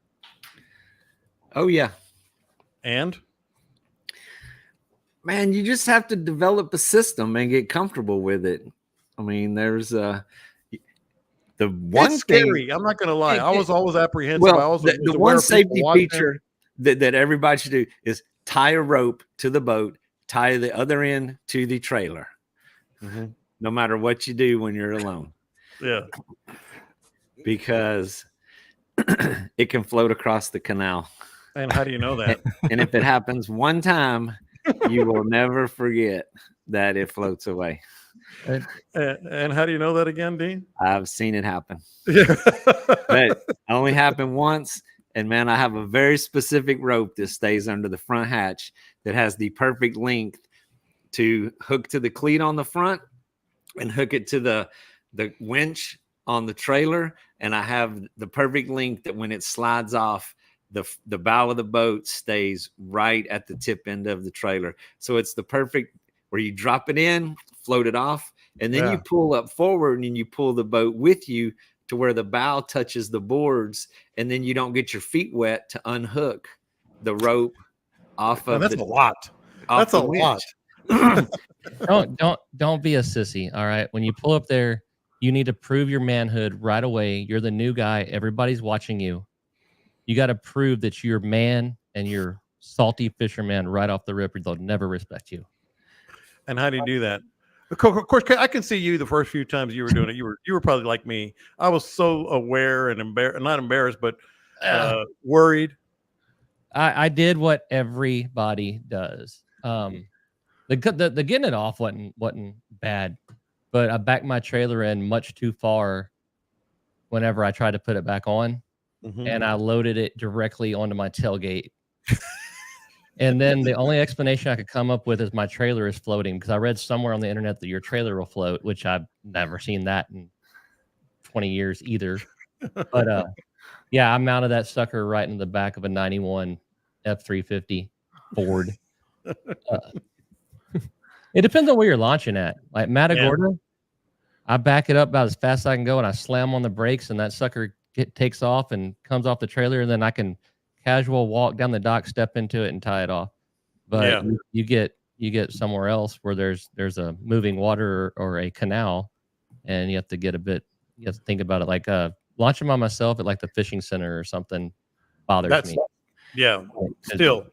Oh, yeah. And? Man, you just have to develop a system and get comfortable with it. I mean, there's The one it's thing, scary. I'm not going to lie. I was always apprehensive. well, I was the aware one of people safety watching. feature that everybody should do is tie a rope to the boat, tie the other end to the trailer. Mhm. No matter what you do when you're alone, Yeah. because it can float across the canal. And how do you know that? And if it happens one time, you will never forget that it floats away. And how do you know that again, Dean? I've seen it happen. Yeah. But it only happened once. And man, I have a very specific rope that stays under the front hatch that has the perfect length to hook to the cleat on the front and hook it to the winch on the trailer. And I have the perfect length that when it slides off, the bow of the boat stays right at the tip end of the trailer. So it's the perfect where you drop it in, float it off, and then you pull up forward and you pull the boat with you to where the bow touches the boards, and then you don't get your feet wet to unhook the rope off of that's a lot. That's a lot. Don't be a sissy. All right. When you pull up there, you need to prove your manhood right away. You're the new guy. Everybody's watching you. You got to prove that you're man and you're salty fisherman right off the rip, or they'll never respect you. And how do you do that? Of course, I can see you the first few times you were doing it. You were probably like me. I was so aware and not embarrassed, but worried. I did what everybody does. The getting it off wasn't bad, but I backed my trailer in much too far whenever I tried to put it back on, and I loaded it directly onto my tailgate. And then the only explanation I could come up with is my trailer is floating, because I read somewhere on the internet that your trailer will float, which I've never seen that in 20 years either. But yeah, I mounted that sucker right in the back of a 91 F350 Ford. It depends on where you're launching at. Like Matagorda, I back it up about as fast as I can go, and I slam on the brakes, and that sucker takes off and comes off the trailer, and then I can casual walk down the dock, step into it, and tie it off. But you get somewhere else where there's a moving water or a canal, and you have to think about it. Like launching by myself at like the fishing center or something bothers me. Yeah, still.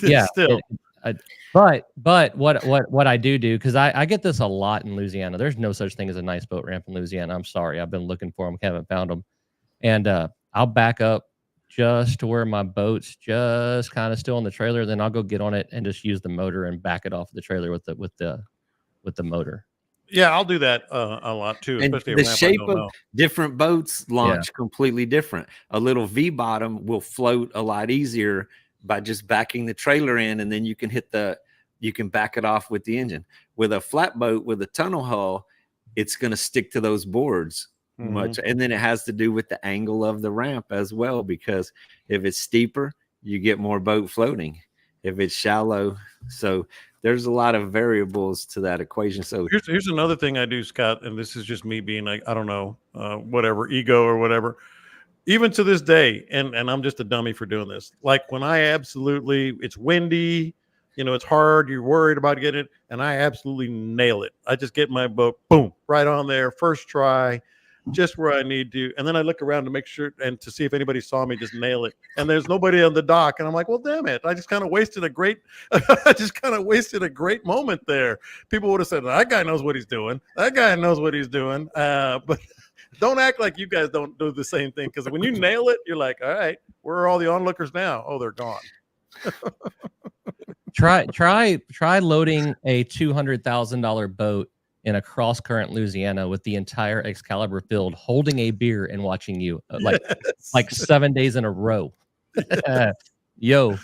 Yeah, still. But what I do, because I get this a lot in Louisiana. There's no such thing as a nice boat ramp in Louisiana. I'm sorry, I've been looking for them, haven't found them, and I'll back up just to where my boat's just kind of still in the trailer. Then I'll go get on it and just use the motor and back it off the trailer with the motor. Yeah, I'll do that a lot too. And especially the shape of different boats launch completely different. A little V bottom will float a lot easier by just backing the trailer in, and then you can you can back it off with the engine. With a flat boat with a tunnel hull, it's going to stick to those boards much. And then it has to do with the angle of the ramp as well, because if it's steeper, you get more boat floating. If it's shallow, so there's a lot of variables to that equation. So here's another thing I do, Scott, and this is just me being like, I don't know, whatever, ego or whatever. Even to this day, and I'm just a dummy for doing this. Like when it's windy, it's hard, you're worried about getting it, and I absolutely nail it. I just get my boat, boom, right on there, first try, just where I need to. And then I look around to make sure and to see if anybody saw me just nail it. And there's nobody on the dock. And I'm like, well, damn it. I just kind of wasted a great moment there. People would have said, that guy knows what he's doing. That guy knows what he's doing. But don't act like you guys don't do the same thing. Because when you nail it, you're like, all right, where are all the onlookers now? Oh, they're gone. Try loading a $200,000 boat in a cross current Louisiana with the entire Excalibur filled, holding a beer and watching you like 7 days in a row. Yo.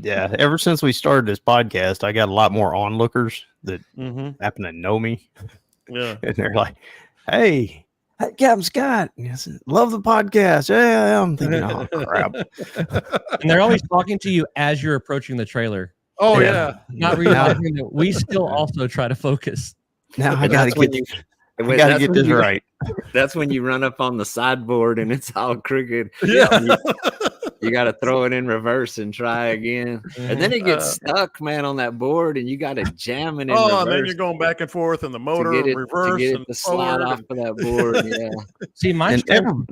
Yeah. Ever since we started this podcast, I got a lot more onlookers that happen to know me. Yeah. And they're like, hey, Captain Scott, love the podcast. Yeah. I'm thinking, oh, crap. And they're always talking to you as you're approaching the trailer. Oh, yeah. Not realizing that we still also try to focus. Now I got to get this right. That's when you run up on the sideboard and it's all crooked. Yeah. You got to throw it in reverse and try again. And then it gets stuck, man, on that board, and you got to jam it in reverse. And then you're going back and forth in the motor, to get it, reverse, to get it and to slide off of that board. Yeah. See,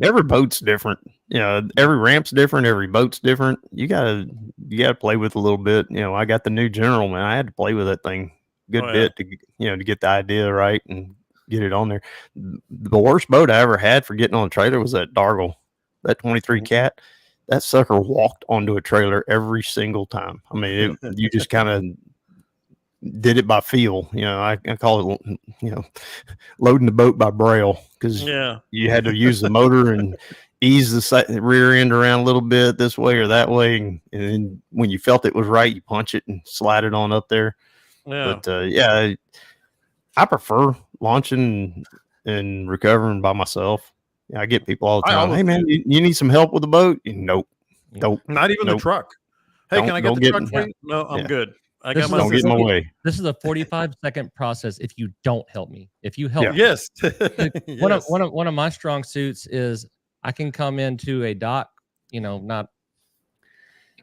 every boat's different. You know, every ramp's different. Every boat's different. You gotta play with a little bit. You know, I got the new General, man. I had to play with that thing a good bit to get the idea right and get it on there. The worst boat I ever had for getting on a trailer was that Dargle, that 23 Cat. That sucker walked onto a trailer every single time. I mean, you just kind of did it by feel. You know, I call it, you know, loading the boat by braille, because you had to use the motor and ease the rear end around a little bit this way or that way. And then when you felt it was right, you punch it and slide it on up there. Yeah. But I prefer launching and recovering by myself. Yeah, I get people all the time. Hey man, you need some help with the boat? Nope. Not even the truck. Hey, can I get the truck for you? No, I'm good. I got my. Don't get in my way. This is a 45-second process. If you don't help me, if you help, yes. One of my strong suits is I can come into a dock. You know, not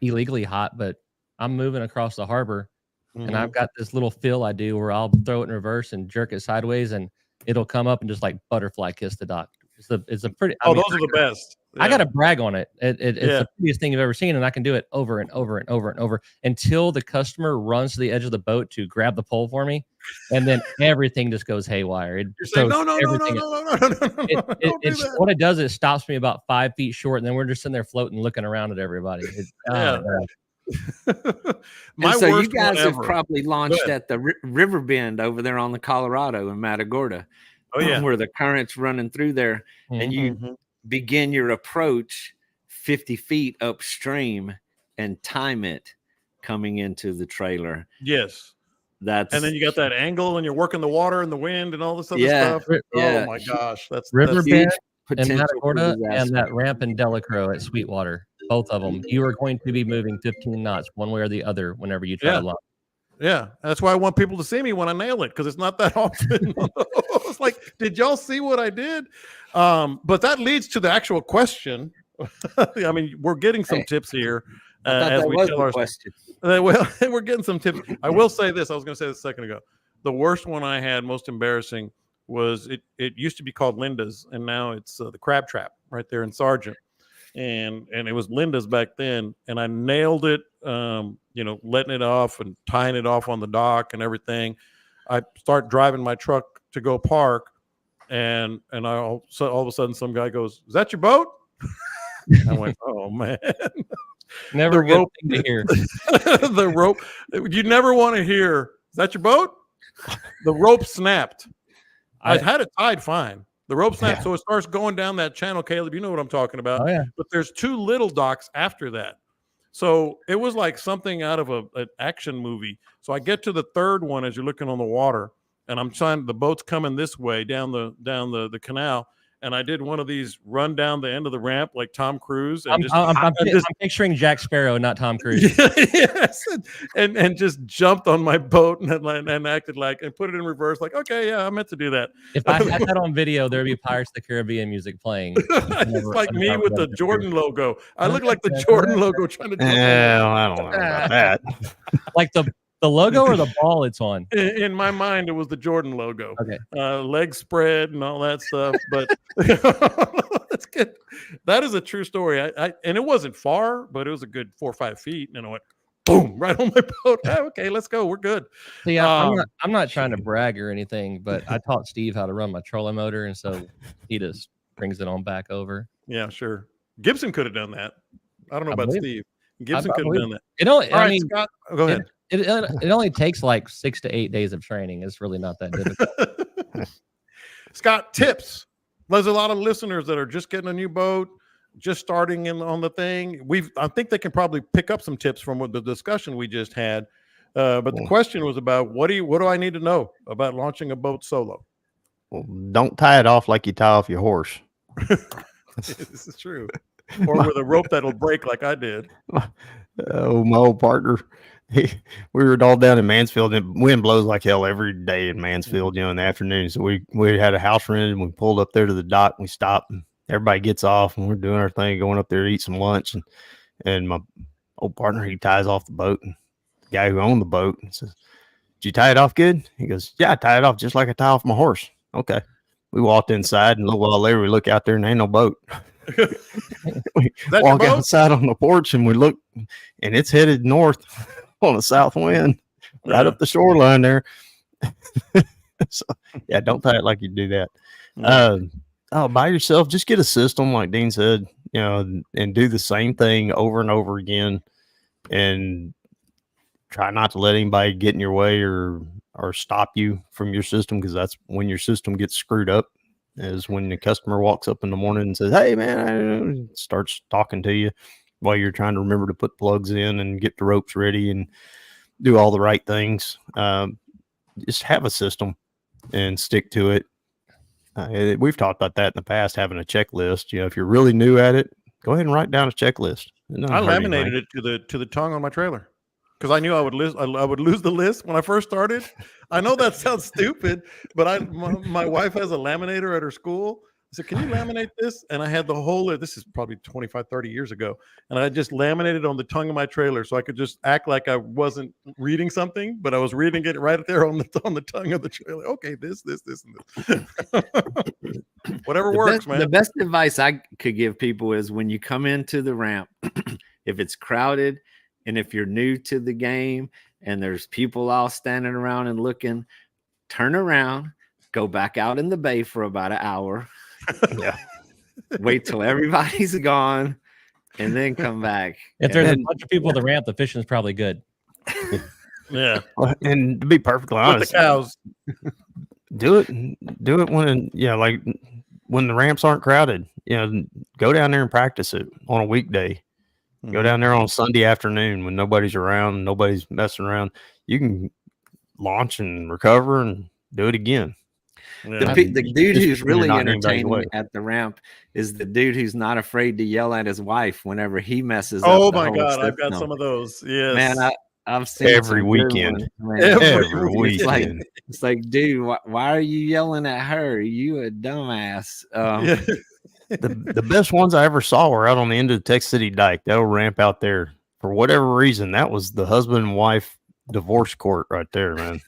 illegally hot, but I'm moving across the harbor, and I've got this little fill I do where I'll throw it in reverse and jerk it sideways, and it'll come up and just like butterfly kiss the dock. It's a pretty. Those are the best. I got to brag on it. It's the prettiest thing you've ever seen, and I can do it over and over and over and over until the customer runs to the edge of the boat to grab the pole for me, and then everything just goes haywire. You're saying, no. What it does is it stops me about 5 feet short, and then we're just sitting there floating, looking around at everybody. So you guys have probably launched at the river bend over there on the Colorado in Matagorda. Oh yeah, where the current's running through there, and you begin your approach 50 feet upstream and time it coming into the trailer. Yes, and then you got that angle, and you're working the water and the wind and all this other stuff. Oh my gosh, that's Riverbend and Matagorda and that ramp in Delacroix at Sweetwater. Both of them, you are going to be moving 15 knots one way or the other whenever you try to launch. Yeah, that's why I want people to see me when I nail it, because it's not that often. It's like, did y'all see what I did? But that leads to the actual question. I mean, we're getting some tips here as we tell our question. Well, we're getting some tips. I will say this. I was going to say this a second ago. The worst one I had, most embarrassing, was it used to be called Linda's, and now it's the Crab Trap right there in Sargent. And it was Linda's back then, and I nailed it, you know, letting it off and tying it off on the dock and everything. I start driving my truck to go park, and all of a sudden some guy goes, "Is that your boat?" I went, "Oh man." Never the rope to hear. The rope, you never want to hear, "Is that your boat?" The rope snapped. I had it tied fine. The rope snapped, so it starts going down that channel. Caleb, you know what I'm talking about. Oh, yeah. But there's two little docks after that. So it was like something out of an action movie. So I get to the third one as you're looking on the water, and I'm trying, the boat's coming this way down the canal. And I did one of these run down the end of the ramp like Tom Cruise. And I'm picturing Jack Sparrow, not Tom Cruise. Yes, and just jumped on my boat and acted like, and put it in reverse. Like, okay, yeah, I meant to do that. If I had that on video, there'd be Pirates of the Caribbean music playing. It's like me with the Jordan logo. I look like the Jordan logo trying to. I don't know about that. Like the logo or the ball it's on? In my mind, it was the Jordan logo. Okay. Leg spread and all that stuff. But that's good. That is a true story. And it wasn't far, but it was a good 4 or 5 feet. And I went, boom, right on my boat. Okay, let's go. We're good. See, I'm not trying to brag or anything, but I taught Steve how to run my trolling motor. And so he just brings it on back over. Yeah, sure. Gibson could have done that. I don't know about Steve. Gibson could have done that. I mean, Scott, go ahead. It only takes like 6 to 8 days of training. It's really not that difficult. Scott, tips. There's a lot of listeners that are just getting a new boat, just starting on the thing. I think they can probably pick up some tips from the discussion we just had. But the question was about what do I need to know about launching a boat solo? Well, don't tie it off like you tie off your horse. This is true. Or with a rope that'll break like I did. Oh, my old partner. We were all down in Mansfield, and wind blows like hell every day in Mansfield, in the afternoon. So we had a house rented, and we pulled up there to the dock, and we stopped, and everybody gets off, and we're doing our thing, going up there to eat some lunch. And my old partner, he ties off the boat. And the guy who owned the boat says, "Did you tie it off good?" He goes, "Yeah, I tie it off just like I tie off my horse." Okay. We walked inside, and a little while later, we look out there, and ain't no boat. We walk outside on the porch, and we look, and it's headed north on a south wind, right up the shoreline there. So, yeah, don't tie it like you do that. By yourself, just get a system, like Dean said, and do the same thing over and over again, and try not to let anybody get in your way or stop you from your system, because that's when your system gets screwed up, is when the customer walks up in the morning and says, "Hey man," starts talking to you while you're trying to remember to put plugs in and get the ropes ready and do all the right things. Just have a system and stick to it. We've talked about that in the past, having a checklist. If you're really new at it, go ahead and write down a checklist. I laminated it to the tongue on my trailer, because I knew I would lose the list when I first started. I know that sounds stupid, but my wife has a laminator at her school. I said, "Can you laminate this?" And I had the whole, this is probably 25, 30 years ago. And I just laminated on the tongue of my trailer, so I could just act like I wasn't reading something, but I was reading it right there on the tongue of the trailer. Okay, this, and this. Whatever works, man. The best advice I could give people is, when you come into the ramp, if it's crowded, and if you're new to the game and there's people all standing around and looking, turn around, go back out in the bay for about an hour. Yeah. Wait till everybody's gone, and then come back. If there's a bunch of people at the ramp, the fishing's probably good. Yeah. And to be perfectly honest, the cows. Do it when, like when the ramps aren't crowded. Go down there and practice it on a weekday. Go down there on Sunday afternoon when nobody's around, nobody's messing around. You can launch and recover and do it again. Yeah. The dude who's really entertaining at the ramp is the dude who's not afraid to yell at his wife whenever he messes up. Oh my God, I've got some of those. Yes, man, I've seen every weekend. Every weekend. It's like, dude, why are you yelling at her? You a dumbass. The best ones I ever saw were out on the end of the Texas City Dike. That old ramp out there. For whatever reason, that was the husband and wife divorce court right there, man.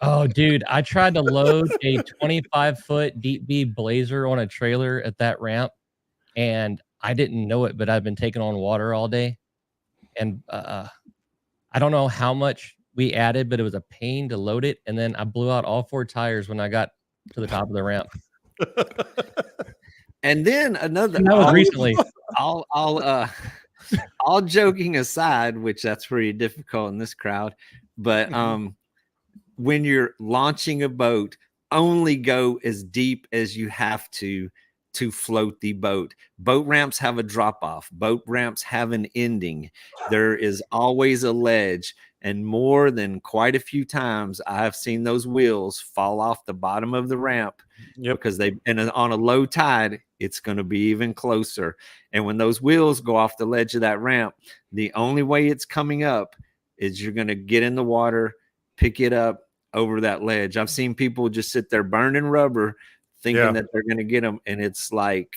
Oh, dude, I tried to load a 25-foot deep V Blazer on a trailer at that ramp, and I didn't know it, but I've been taking on water all day. And I don't know how much we added, but it was a pain to load it. And then I blew out all 4 tires when I got to the top of the ramp. And then another, and that was recently. All joking aside, which that's pretty difficult in this crowd, but when you're launching a boat, only go as deep as you have to float the boat. Boat ramps have a drop off. Boat ramps have an ending. There is always a ledge. And more than quite a few times, I've seen those wheels fall off the bottom of the ramp because on a low tide, it's going to be even closer. And when those wheels go off the ledge of that ramp, the only way it's coming up is you're going to get in the water, pick it up over that ledge. I've seen people just sit there burning rubber, thinking that they're going to get them, and it's like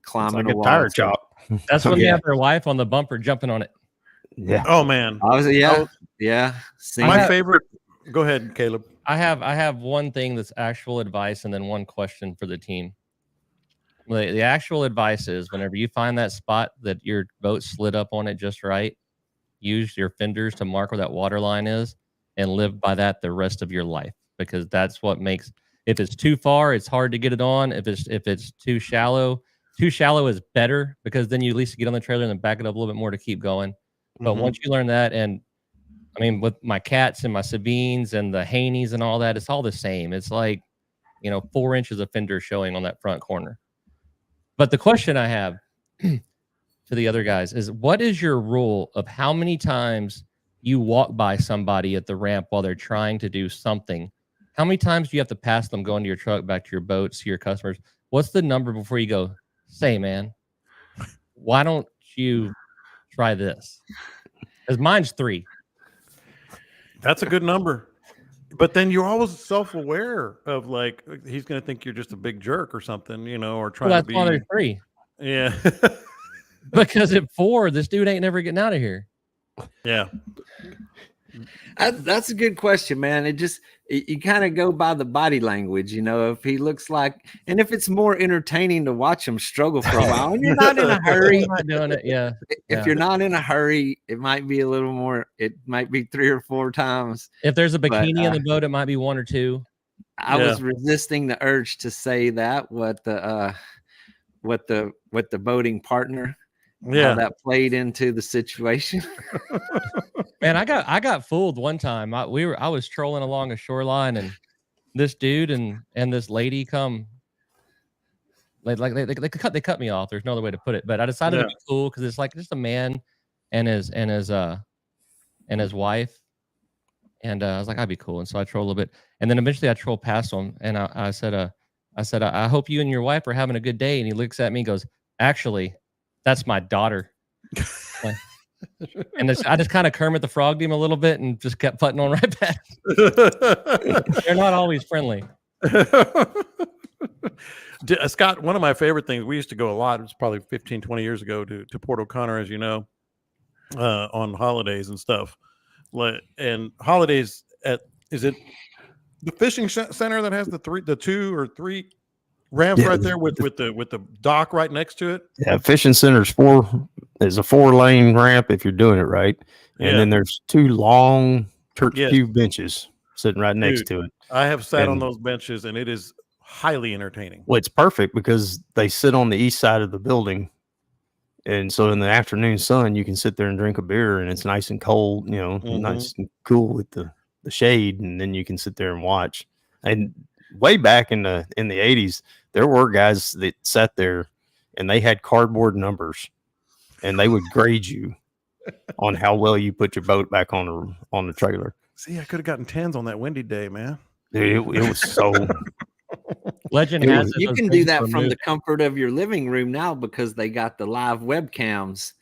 climbing a tire chop. That's when they have their wife on the bumper jumping on it. Yeah. Oh man. My favorite. Go ahead, Caleb. I have one thing that's actual advice, and then one question for the team. The actual advice is, whenever you find that spot that your boat slid up on it just right, use your fenders to mark where that water line is, and live by that the rest of your life, because that's what makes. If it's too far, it's hard to get it on. If it's too shallow is better, because then you at least get on the trailer and then back it up a little bit more to keep going. But once you learn that, and I mean, with my cats and my Sabines and the Haneys and all that, it's all the same. It's like, 4 inches of fender showing on that front corner. But the question I have to the other guys is, what is your rule of how many times you walk by somebody at the ramp while they're trying to do something? How many times do you have to pass them going to your truck, back to your boat, see your customers? What's the number before you go, say, man, why don't you try this? Because mine's 3. That's a good number. But then you're always self-aware of, like, he's going to think you're just a big jerk or something, or trying to be. That's why there's 3. Yeah. Because at 4, this dude ain't never getting out of here. Yeah. That's a good question, man. You kind of go by the body language, if he looks like, and if it's more entertaining to watch him struggle for a while, and you're not in a hurry. I'm not doing it. Yeah. If you're not in a hurry, it might be a little more. It might be 3 or 4 times. If there's a bikini in the boat, it might be 1 or 2. I was resisting the urge to say that what the boating partner, how that played into the situation. Man, I got fooled one time. I was trolling along a shoreline, and this dude and this lady come. They cut me off. There's no other way to put it. But I decided to be cool because it's like just a man and his wife. And I was like, I'd be cool. And so I trolled a little bit. And then eventually I trolled past him. And I said, I hope you and your wife are having a good day. And he looks at me and goes, actually, that's my daughter. And I just kind of Kermit the Frogged him a little bit and just kept putting on right back. They're not always friendly. Scott, one of my favorite things, we used to go a lot, it was probably 15, 20 years ago to Port O'Connor, as you know, on holidays and stuff. And holidays is it the fishing center that has the 2 or 3 ramps right there with the dock right next to it? Yeah, fishing center's 4 is a 4-lane ramp if you're doing it right. And then there's 2 long church pew benches sitting right next to it. I have sat on those benches and it is highly entertaining. Well, it's perfect because they sit on the east side of the building. And so in the afternoon sun, you can sit there and drink a beer and it's nice and cold, nice and cool with the shade. And then you can sit there and watch. And way back in the 80s, there were guys that sat there and they had cardboard numbers and they would grade you on how well you put your boat back on the trailer. See, I could have gotten 10s on that windy day, man. Dude, it was so... Legend has you can do that from the comfort of your living room now because they got the live webcams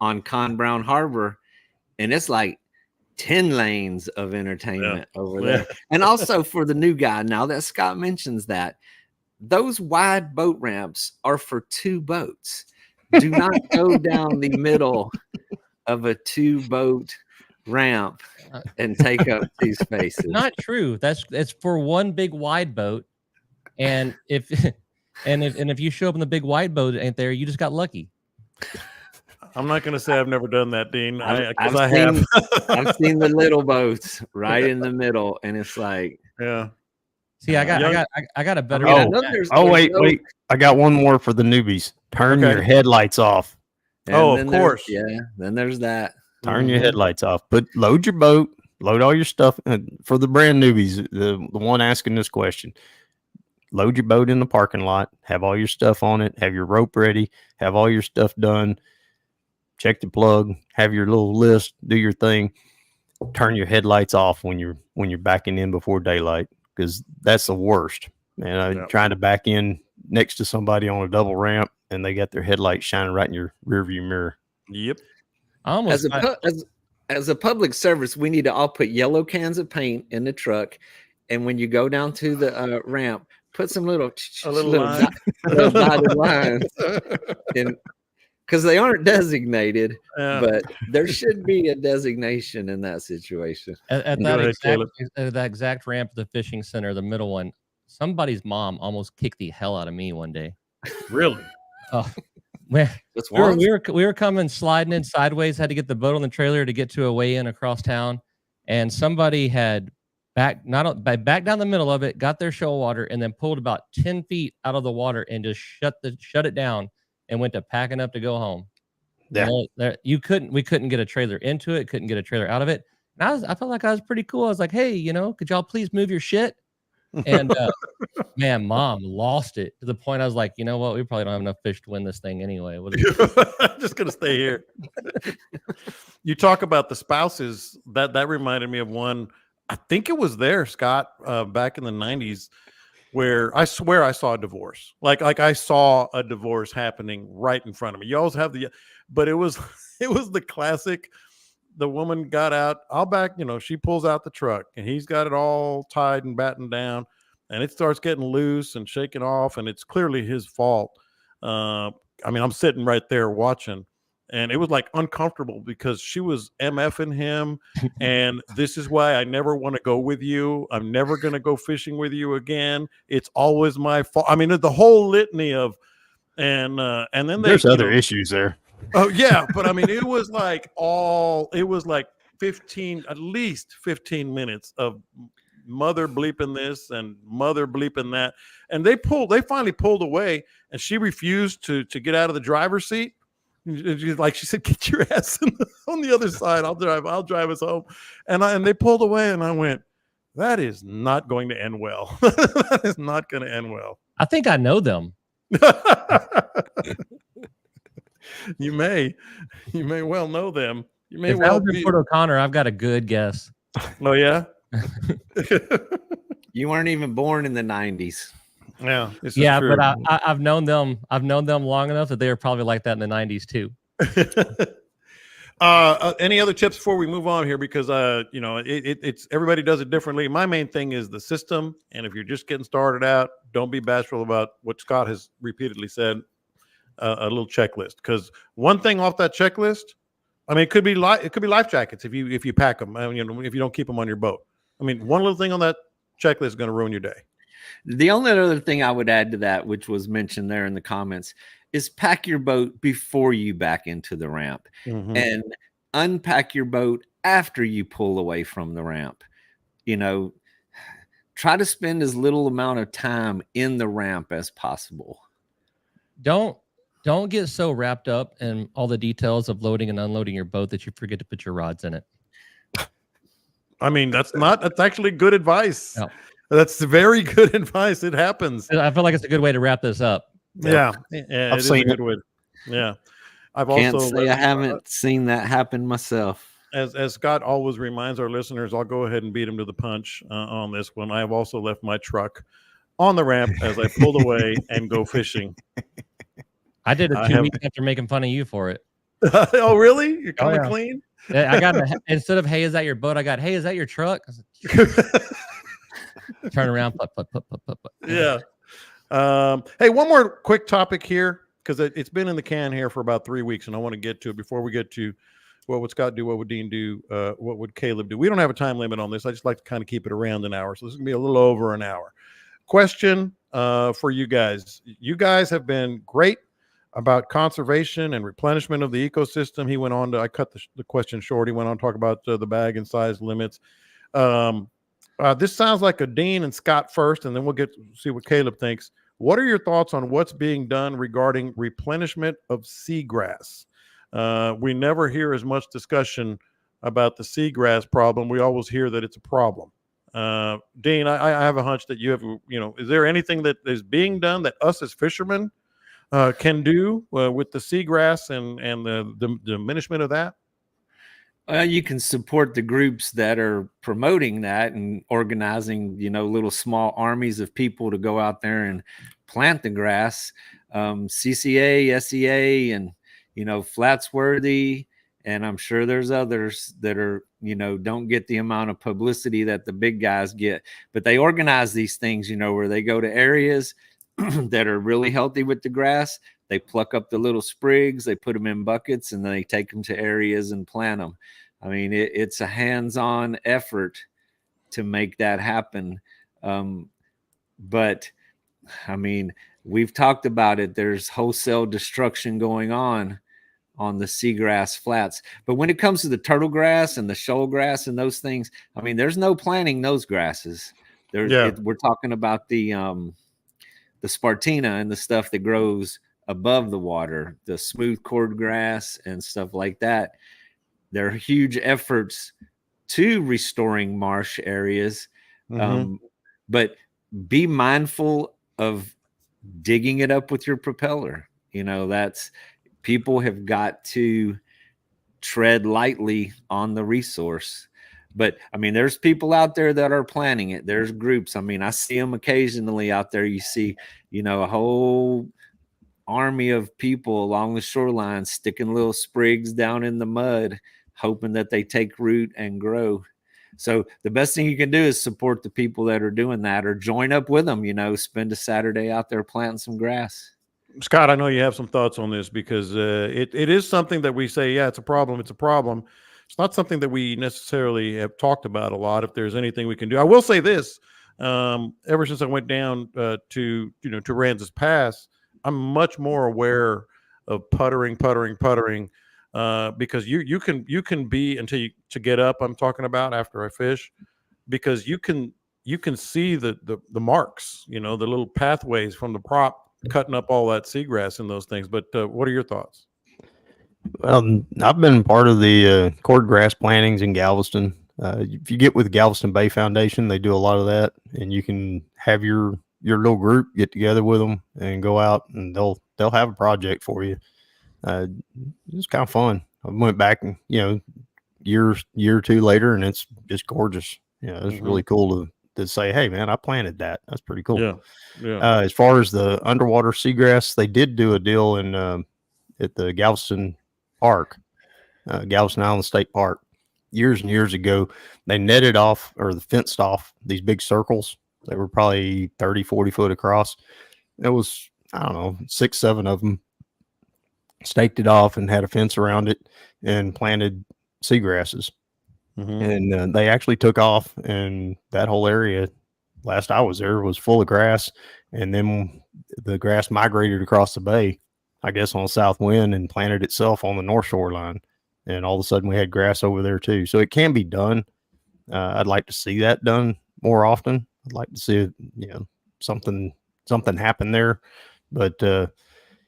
on Con Brown Harbor, and it's like 10 lanes of entertainment over there. And also for the new guy, now that Scott mentions that, those wide boat ramps are for 2 boats. Do not go down the middle of a 2-boat ramp and take up 2 spaces. Not true. It's for 1 big wide boat. And if you show up in the big wide boat ain't there, you just got lucky. I'm not going to say I've never done that, Dean. I have. I've seen the little boats right in the middle, and it's like, See, I got a better. Wait! I got one more for the newbies. Turn your headlights off. And of course. Then there's that. Turn your headlights off. Load your boat. Load all your stuff. For the brand newbies, the one asking this question. Load your boat in the parking lot, have all your stuff on it, have your rope ready, have all your stuff done, check the plug, have your little list, do your thing. Turn your headlights off when you're backing in before daylight, because that's the worst. Man, I'm trying to back in next to somebody on a double ramp and they got their headlights shining right in your rearview mirror. Yep. As a public service, we need to all put yellow cans of paint in the truck, and when you go down to the ramp, put some little dotted lines in, because they aren't designated, but there should be a designation in that situation. At that exact ramp at the fishing center, the middle one, somebody's mom almost kicked the hell out of me one day. Really? Oh, man. We were coming sliding in sideways, had to get the boat on the trailer to get to a weigh-in across town, and somebody had back down the middle of it, got their shoal water, and then pulled about 10 feet out of the water and just shut it down and went to packing up to go home. Yeah, we couldn't get a trailer into it, couldn't get a trailer out of it. And I felt like I was pretty cool. I was like, hey, could y'all please move your shit? And man, Mom lost it to the point I was like, you know what? We probably don't have enough fish to win this thing anyway. I'm just gonna stay here. You talk about the spouses. That reminded me of one. I think it was there, Scott, back in the 90s, where I swear I saw a divorce. Like I saw a divorce happening right in front of me. You always have but it was the classic. The woman got out, she pulls out the truck and he's got it all tied and battened down and it starts getting loose and shaking off and it's clearly his fault. I mean, I'm sitting right there watching, and it was like uncomfortable because she was MFing him. And this is why I never want to go with you. I'm never going to go fishing with you again. It's always my fault. I mean, the whole litany of, and then There's other issues there. Oh yeah, but I mean, it was like 15, at least 15 minutes of mother bleeping this and mother bleeping that, and they finally pulled away, and she refused to get out of the driver's seat. Like she said, get your ass on the other side. I'll drive us home. And they pulled away, and I went, that is not going to end well. That is not going to end well. I think I know them. You may well know them. You may If well I was in Port O'Connor, I've got a good guess. Oh yeah. You weren't even born in the 90s. Yeah. Yeah, but I've known them. I've known them long enough that they were probably like that in the 90s too. Any other tips before we move on here? Because it's everybody does it differently. My main thing is the system, and if you're just getting started out, don't be bashful about what Scott has repeatedly said. A little checklist, because one thing off that checklist, I mean, it could be life jackets if you pack them. I mean, if you don't keep them on your boat. I mean, one little thing on that checklist is going to ruin your day. The only other thing I would add to that, which was mentioned there in the comments, is pack your boat before you back into the ramp, and unpack your boat after you pull away from the ramp. Try to spend as little amount of time in the ramp as possible. Don't get so wrapped up in all the details of loading and unloading your boat that you forget to put your rods in it. I mean, that's actually good advice. No. That's very good advice. It happens. I feel like it's a good way to wrap this up. Yeah, I've seen it. Yeah, I haven't seen that happen myself. As Scott always reminds our listeners, I'll go ahead and beat him to the punch on this one. I have also left my truck on the ramp as I pulled away and go fishing. I did it 2 weeks after making fun of you for it. Oh, really? You're coming clean? I got instead of, hey, is that your boat? I got, hey, is that your truck? Turn around. Yeah. Hey, one more quick topic here, because it's been in the can here for about 3 weeks, and I want to get to it before we get to what would Scott do, what would Dean do, what would Caleb do. We don't have a time limit on this. I just like to kind of keep it around an hour. So this is going to be a little over an hour. Question for you guys. You guys have been great about conservation and replenishment of the ecosystem. He went on to, I cut the question short. He went on to talk about the bag and size limits. This sounds like a Dean and Scott first, and then we'll get to see what Caleb thinks. What are your thoughts on what's being done regarding replenishment of seagrass? We never hear as much discussion about the seagrass problem. We always hear that it's a problem. Dean, I have a hunch that you have, is there anything that is being done that us as fishermen can do with the seagrass and the diminishment of that? You can support the groups that are promoting that and organizing, little small armies of people to go out there and plant the grass. CCA, SEA, and, Flatsworthy. And I'm sure there's others that are, don't get the amount of publicity that the big guys get. But they organize these things, where they go to areas that are really healthy with the grass. They pluck up the little sprigs, they put them in buckets, and then they take them to areas and plant them. I mean, it's a hands-on effort to make that happen. But I mean, we've talked about it. There's wholesale destruction going on the seagrass flats. But when it comes to the turtle grass and the shoal grass and those things, I mean, there's no planting those grasses. We're talking about the Spartina and the stuff that grows above the water, the smooth cord grass and stuff like that. There are huge efforts to restoring marsh areas, but be mindful of digging it up with your propeller. People have got to tread lightly on the resource. But I mean, there's people out there that are planning it. There's groups. I mean, I see them occasionally out there. You see, a whole army of people along the shoreline sticking little sprigs down in the mud, hoping that they take root and grow. So the best thing you can do is support the people that are doing that, or join up with them, spend a Saturday out there planting some grass. Scott, I know you have some thoughts on this because it is something that we say, yeah, it's a problem. It's a problem. It's not something that we necessarily have talked about a lot. If there's anything we can do, I will say this: ever since I went down to Ranz's Pass, I'm much more aware of puttering, because you can be until you to get up. I'm talking about after I fish, because you can see the marks, the little pathways from the prop cutting up all that seagrass and those things. But what are your thoughts? Well, I've been part of the cord grass plantings in Galveston. If you get with Galveston Bay Foundation, they do a lot of that, and you can have your little group get together with them and go out, and they'll have a project for you. It's kind of fun. I went back and year or two later, and it's just gorgeous. It's really cool to say, hey man, I planted that. That's pretty cool. Yeah. As far as the underwater seagrass, they did do a deal in at the Galveston Park, Galveston Island State Park, years and years ago. They netted off, or the fenced off, these big circles. They were probably 30, 40 foot across. It was, I don't know, 6, 7 of them, staked it off and had a fence around it and planted seagrasses. And they actually took off, and that whole area, last I was there, was full of grass. And then the grass migrated across the bay, I guess on a south wind, and planted itself on the north shoreline. And all of a sudden we had grass over there too. So it can be done. I'd like to see that done more often. I'd like to see something happen there. But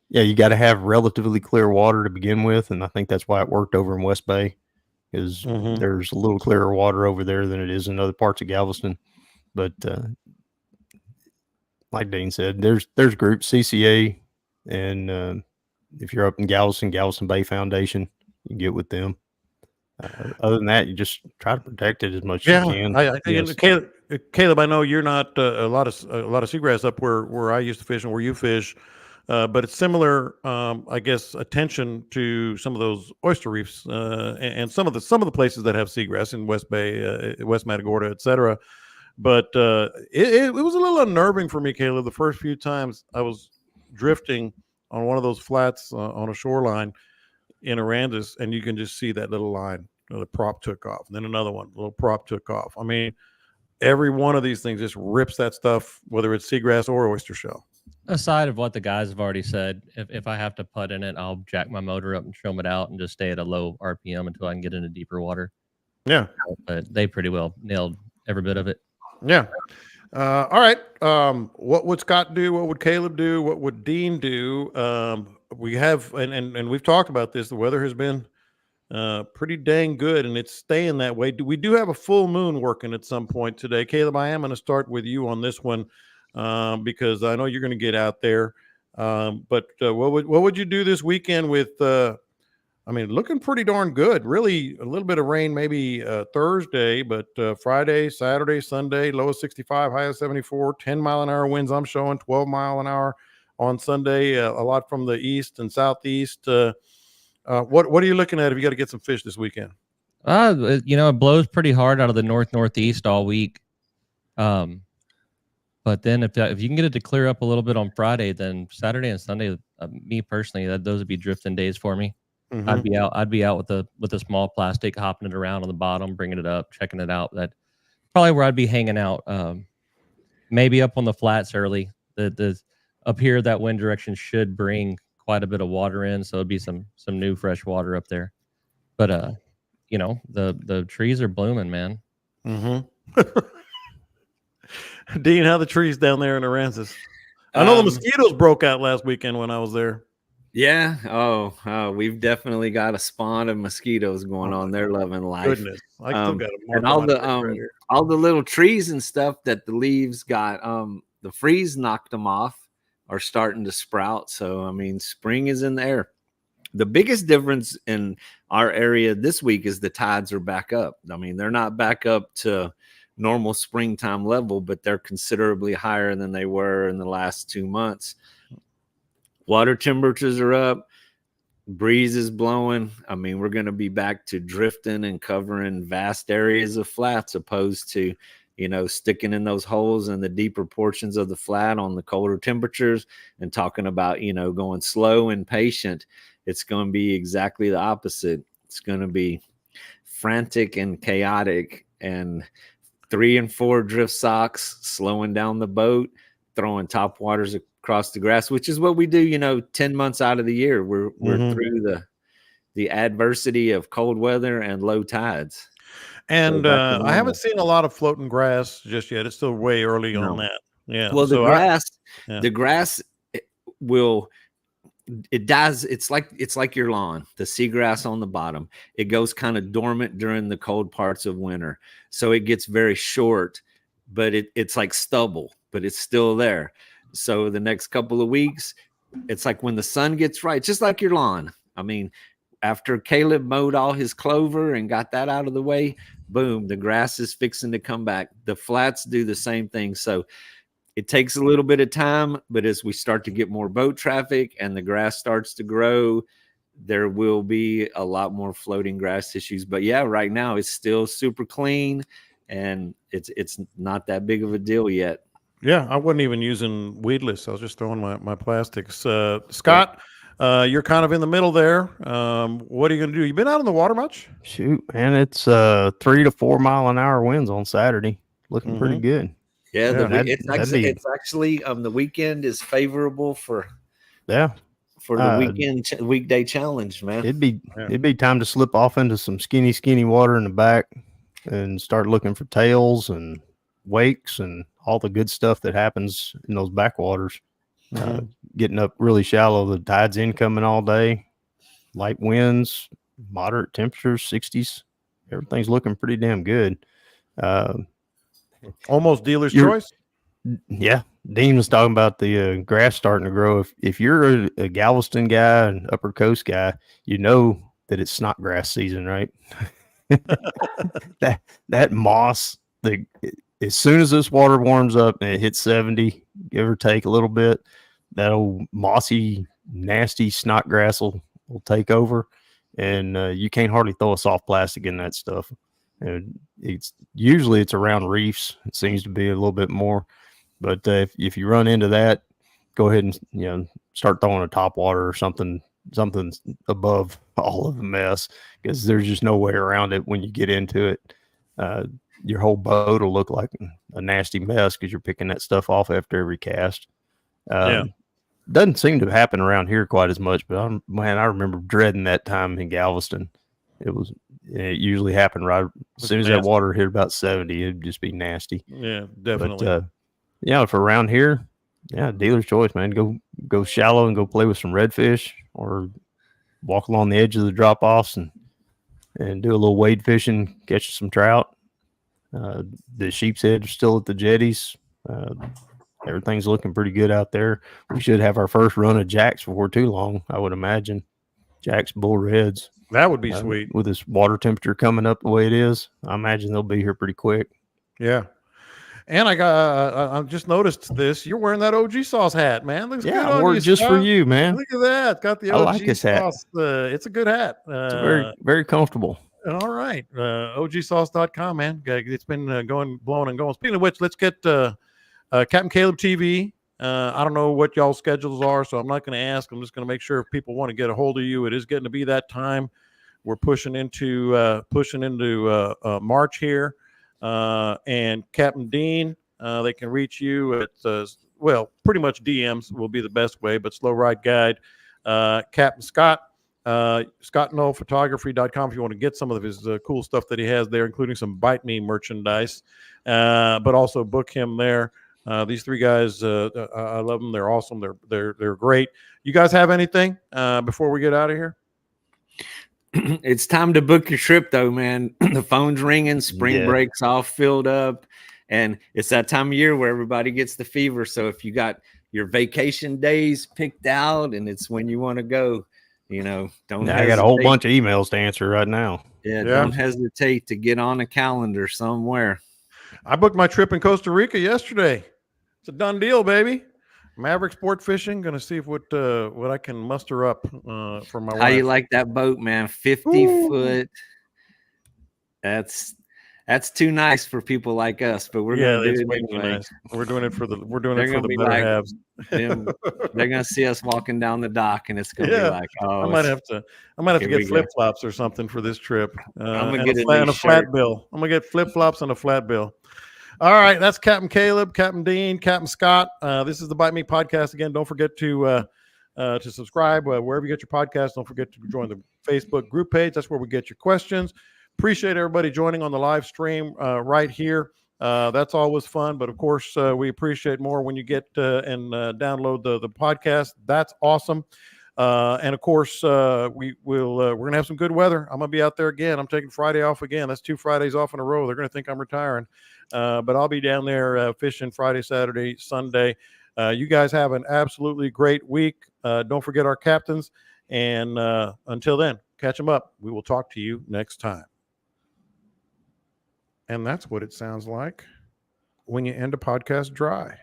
yeah, you got to have relatively clear water to begin with. And I think that's why it worked over in West Bay, is there's a little clearer water over there than it is in other parts of Galveston. But like Dean said, there's groups, CCA, and if you're up in Galveston Bay Foundation, you can get with them. Other than that, you just try to protect it as much as you can. Yes. Caleb, I know you're not a lot of seagrass up where I used to fish and where you fish. But it's similar, I guess, attention to some of those oyster reefs and some of the places that have seagrass in West Bay, West Matagorda, etc. But it was a little unnerving for me, Caleb, the first few times I was drifting on one of those flats on a shoreline in Aransas, and you can just see that little line. The prop took off, and then another one, the little prop took off. I mean, every one of these things just rips that stuff, whether it's seagrass or oyster shell. Aside of what the guys have already said, if I have to putt in it, I'll jack my motor up and trim it out and just stay at a low RPM until I can get into deeper water. Yeah. But they pretty well nailed every bit of it. Yeah. All right. What would Scott do? What would Caleb do? What would Dean do? We have, and we've talked about this. The weather has been pretty dang good, and it's staying that way. We do have a full moon working at some point today. Caleb, I am going to start with you on this one. Because I know you're going to get out there. But what would you do this weekend with, looking pretty darn good. Really a little bit of rain maybe Thursday, but Friday, Saturday, Sunday, low of 65, high of 74, 10-mile-an-hour winds I'm showing, 12-mile-an-hour on Sunday, a lot from the east and southeast. What are you looking at if you got to get some fish this weekend? It blows pretty hard out of the northeast all week. But then if you can get it to clear up a little bit on Friday, then Saturday and Sunday, me personally, those would be drifting days for me. I'd be out with a small plastic, hopping it around on the bottom, bringing it up, checking it out. That's probably where I'd be hanging out. Maybe up on the flats early. The up here, that wind direction should bring quite a bit of water in, so it'd be some new fresh water up there. But the trees are blooming, man. Dean, how the trees down there in Aransas? I know the mosquitoes broke out last weekend when I was there. Yeah. Oh, we've definitely got a spawn of mosquitoes going on. They're loving life. Goodness, I still got and all the little trees and stuff that the leaves got. The freeze knocked them off, are starting to sprout. So spring is in the air. The biggest difference in our area this week is the tides are back up. They're not back up to normal springtime level, but they're considerably higher than they were in the last 2 months. Water temperatures are up, breeze is blowing. We're going to be back to drifting and covering vast areas of flats, opposed to sticking in those holes in the deeper portions of the flat on the colder temperatures, and talking about, going slow and patient. It's going to be exactly the opposite. It's going to be frantic and chaotic, and 3 and 4 drift socks, slowing down the boat, throwing top waters across the grass, which is what we do, 10 months out of the year. We're through the adversity of cold weather and low tides. And I haven't seen a lot of floating grass just yet. It's still way early on that. Yeah. Well, so the grass will, it dies. It's like your lawn, the seagrass on the bottom. It goes kind of dormant during the cold parts of winter. So it gets very short, but it's like stubble, but it's still there. So the next couple of weeks, it's like when the sun gets right, just like your lawn. I mean, after Caleb mowed all his clover and got that out of the way, boom, the grass is fixing to come back. The flats do the same thing. So it takes a little bit of time, but as we start to get more boat traffic and the grass starts to grow, there will be a lot more floating grass issues. But yeah, right now it's still super clean, and it's not that big of a deal yet. Yeah, I wasn't even using weedless. I was just throwing my plastics. Scott, you're kind of in the middle there. What are you going to do? You been out on the water much? Shoot, man, it's 3 to 4 mile an hour winds on Saturday. Looking pretty good. Yeah, it's actually the weekend is favorable for the weekday challenge, man. It'd be time to slip off into some skinny water in the back and start looking for tails and wakes and all the good stuff that happens in those backwaters. Getting up really shallow, the tide's incoming all day, light winds, moderate temperatures, 60s. Everything's looking pretty damn good. Almost dealer's choice. Yeah, Dean was talking about the grass starting to grow. If you're a Galveston guy and Upper Coast guy, you know that it's snotgrass season, right? that moss, as soon as this water warms up and it hits 70, give or take a little bit, that old mossy, nasty snotgrass will take over, and you can't hardly throw a soft plastic in that stuff. And it's around reefs. It seems to be a little bit more, but if you run into that, go ahead and start throwing a top water or something above all of the mess, because there's just no way around it when you get into it. Your whole boat will look like a nasty mess because you're picking that stuff off after every cast. Doesn't seem to happen around here quite as much, but I remember dreading that time in Galveston. It usually happened right as soon as that water hit about 70, it'd just be nasty. Yeah, definitely. But for around here, dealer's choice, man. Go shallow and go play with some redfish, or walk along the edge of the drop offs and do a little wade fishing, catch some trout. The sheep's head are still at the jetties. Everything's looking pretty good out there. We should have our first run of jacks before too long, I would imagine. Jacks, bull reds. That would be sweet. With this water temperature coming up the way it is, I imagine they'll be here pretty quick. Yeah. And I just noticed this. You're wearing that OG Sauce hat, man. Looks good on you. I wore it just for you, man. Look at that. Got the OG I like this Sauce. hat. It's a good hat. It's very, very comfortable. All right. OGSauce.com, man. It's been blowing and going. Speaking of which, let's get Captain Caleb TV. I don't know what y'all's schedules are, so I'm not going to ask. I'm just going to make sure if people want to get a hold of you. It is getting to be that time. We're pushing into March here. And Captain Dean, they can reach you at pretty much DMs will be the best way, but Slow Ride Guide. Captain Scott, ScottNollPhotography.com if you want to get some of his cool stuff that he has there, including some Bite Me merchandise. But also book him there. These three guys, I love them. They're awesome. They're great. You guys have anything before we get out of here? It's time to book your trip, though, man. The phone's ringing, spring break's all filled up, and it's that time of year where everybody gets the fever. So if you got your vacation days picked out and it's when you want to go, don't hesitate. I got a whole bunch of emails to answer right now. Yeah, don't hesitate to get on a calendar somewhere. I booked my trip in Costa Rica yesterday. It's a done deal, baby. Maverick Sport Fishing. Going to see what I can muster up for my wife. How you like that boat, man? 50 foot. That's That's too nice for people like us, but we're gonna do it's it way too anyway. nice. We're doing it for the They're gonna the be better like, halves. they're gonna see us walking down the dock, and it's gonna be Yeah. like, oh, I might have to here get we go. flip flops or something for this trip. I'm gonna And get a a flat, new and a flat shirt. bill. I'm gonna get flip flops and a flat bill. All right, that's Captain Caleb, Captain Dean, Captain Scott. This is the Bite Me Podcast. Again, don't forget to subscribe wherever you get your podcast. Don't forget to join the Facebook group page. That's where we get your questions. Appreciate everybody joining on the live stream right here. That's always fun, but of course, we appreciate more when you get and download the podcast. That's awesome. And of course, we're gonna have some good weather. I'm gonna be out there again. I'm taking Friday off again. That's 2 Fridays off in a row. They're gonna think I'm retiring, but I'll be down there fishing Friday, Saturday, Sunday. You guys have an absolutely great week. Don't forget our captains. And until then, catch them up. We will talk to you next time. And that's what it sounds like when you end a podcast dry.